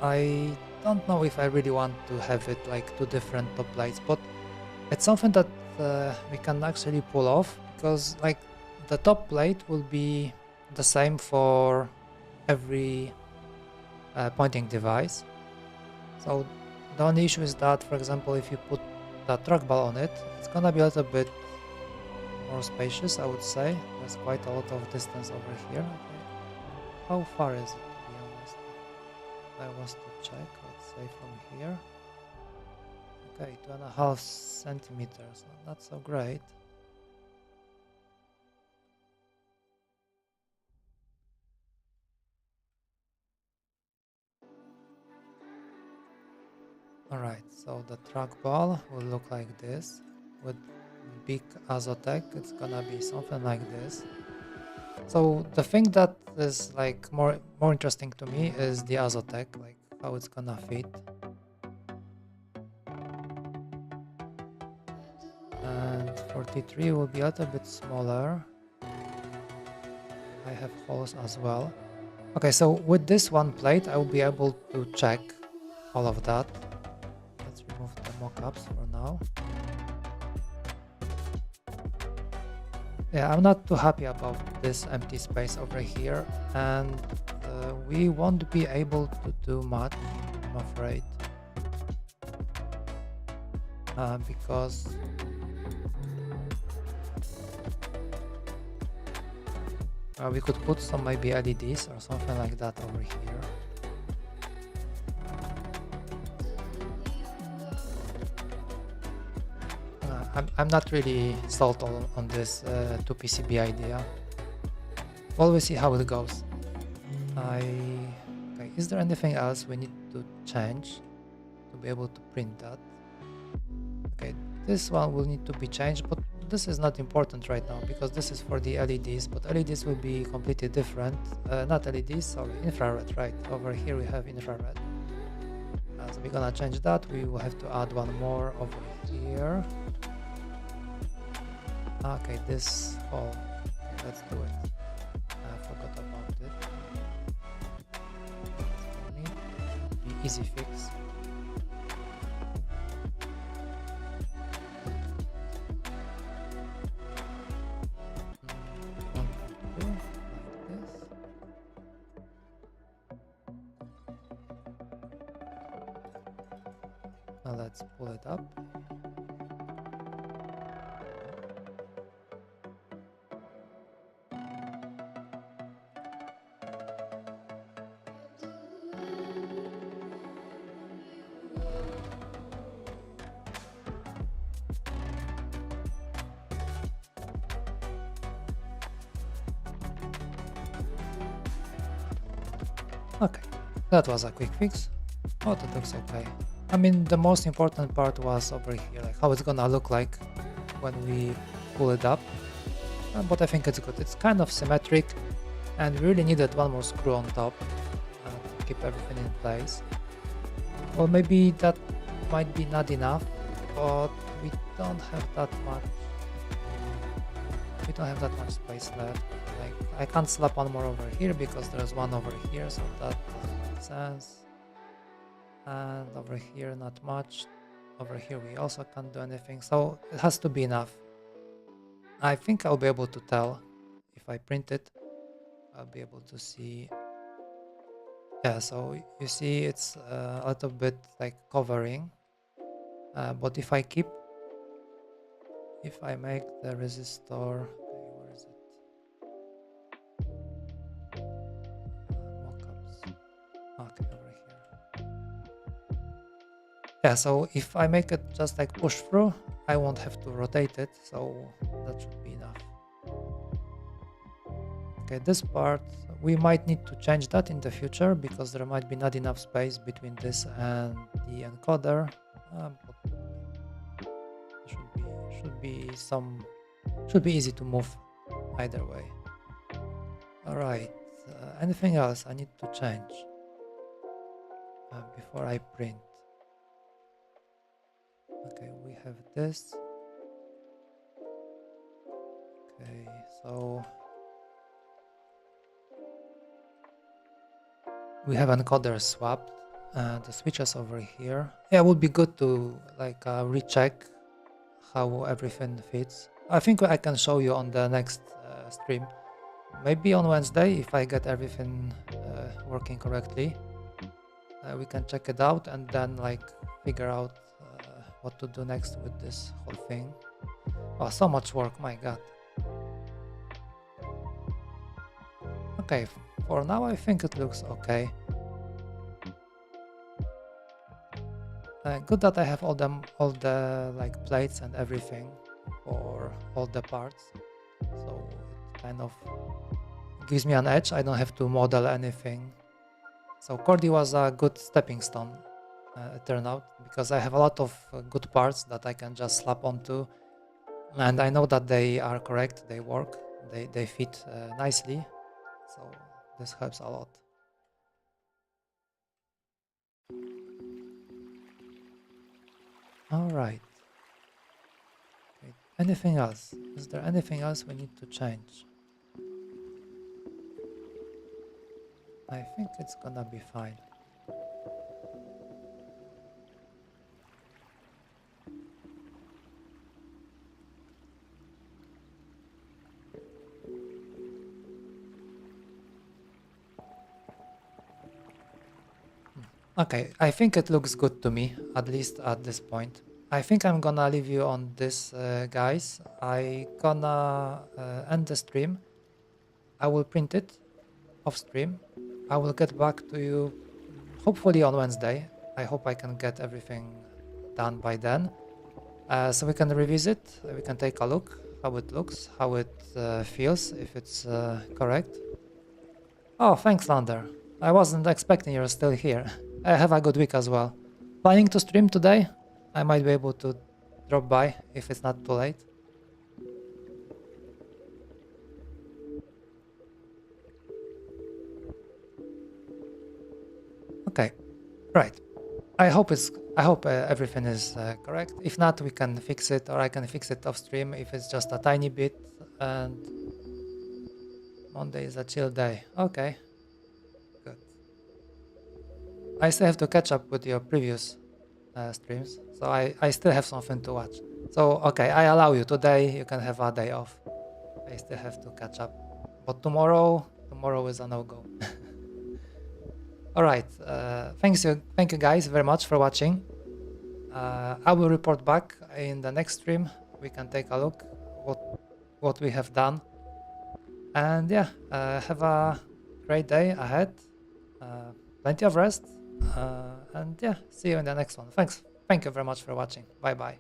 I don't know if I really want to have it like two different top plates, but it's something that we can actually pull off, because like the top plate will be the same for every pointing device. So the only issue is that, for example, if you put the trackball on it, it's gonna be a little bit more spacious, I would say. There's quite a lot of distance over here. Okay. How far is it, to be honest? If I was to check, let's say from here. Okay, 2.5 centimeters, not so great. Alright, so the trackball will look like this. With big Azotec, it's gonna be something like this. So the thing that is like more interesting to me is the Azotec, like how it's gonna fit. And 43 will be a little bit smaller. I have holes as well. Okay, so with this one plate, I will be able to check all of that. Let's remove the mock-ups for now. Yeah, I'm not too happy about this empty space over here, and we won't be able to do much, I'm afraid, because we could put some maybe LEDs or something like that over here. I'm not really sold on this 2PCB idea. Well, we'll see how it goes. Okay, is there anything else we need to change to be able to print that? Okay, this one will need to be changed, but this is not important right now because this is for the LEDs, but LEDs will be completely different. Not LEDs, sorry, infrared, right? Over here we have infrared. So we're gonna change that. We will have to add one more over here. Okay, this hole. Okay, let's do it. I forgot about it. Be easy fix. Now let's pull it up. Okay, that was a quick fix. Oh, that looks okay. I mean, the most important part was over here, like how it's gonna look like when we pull it up. But I think it's good. It's kind of symmetric, and we really needed one more screw on top to keep everything in place. Well, maybe that might be not enough, but we don't have that much. We don't have that much space left. Like, I can't slap one more over here because there's one over here, so that doesn't make sense. And over here, not much. Over here, we also can't do anything, so it has to be enough. I think I'll be able to tell if I print it. I'll be able to see Yeah, so you see it's a little bit like covering, but if I make the resistor, okay, where is it? Mockups. Okay, over here. Yeah, so if I make it just like push through, I won't have to rotate it, so that should be enough. Okay, this part, we might need to change that in the future because there might be not enough space between this and the encoder. But should be easy to move either way. All right, anything else I need to change before I print? Okay, we have this. Okay, so we have encoder swapped. The switches over here. Yeah, it would be good to like recheck how everything fits. I think I can show you on the next stream. Maybe on Wednesday, if I get everything working correctly, we can check it out and then like figure out what to do next with this whole thing. Oh, so much work, my god. Okay, for now I think it looks okay. Good that I have all the like plates and everything for all the parts, so it kind of gives me an edge. I don't have to model anything. So Chordie was a good stepping stone, it turned out, because I have a lot of good parts that I can just slap onto, and I know that they are correct, they work, they fit nicely, so this helps a lot. All right. Okay. Anything else? Is there anything else we need to change? I think it's gonna be fine. Okay, I think it looks good to me, at least at this point. I think I'm gonna leave you on this, guys. I gonna end the stream. I will print it off stream. I will get back to you hopefully on Wednesday. I hope I can get everything done by then. So we can revisit, we can take a look how it looks, how it feels, if it's correct. Oh, thanks, Lander. I wasn't expecting you're still here. Have a good week as well. Planning to stream today? I might be able to drop by if it's not too late. Okay, right. I hope everything is correct. If not, we can fix it, or I can fix it off stream if it's just a tiny bit. And Monday is a chill day. Okay, good. I still have to catch up with your previous streams, so I still have something to watch. So okay, I allow you today. You can have a day off. I still have to catch up, but tomorrow is a no-go. All right. Thank you guys very much for watching. I will report back in the next stream. We can take a look what we have done, and yeah, have a great day ahead. Plenty of rest, and yeah, see you in the next one. Thank you very much for watching. Bye bye.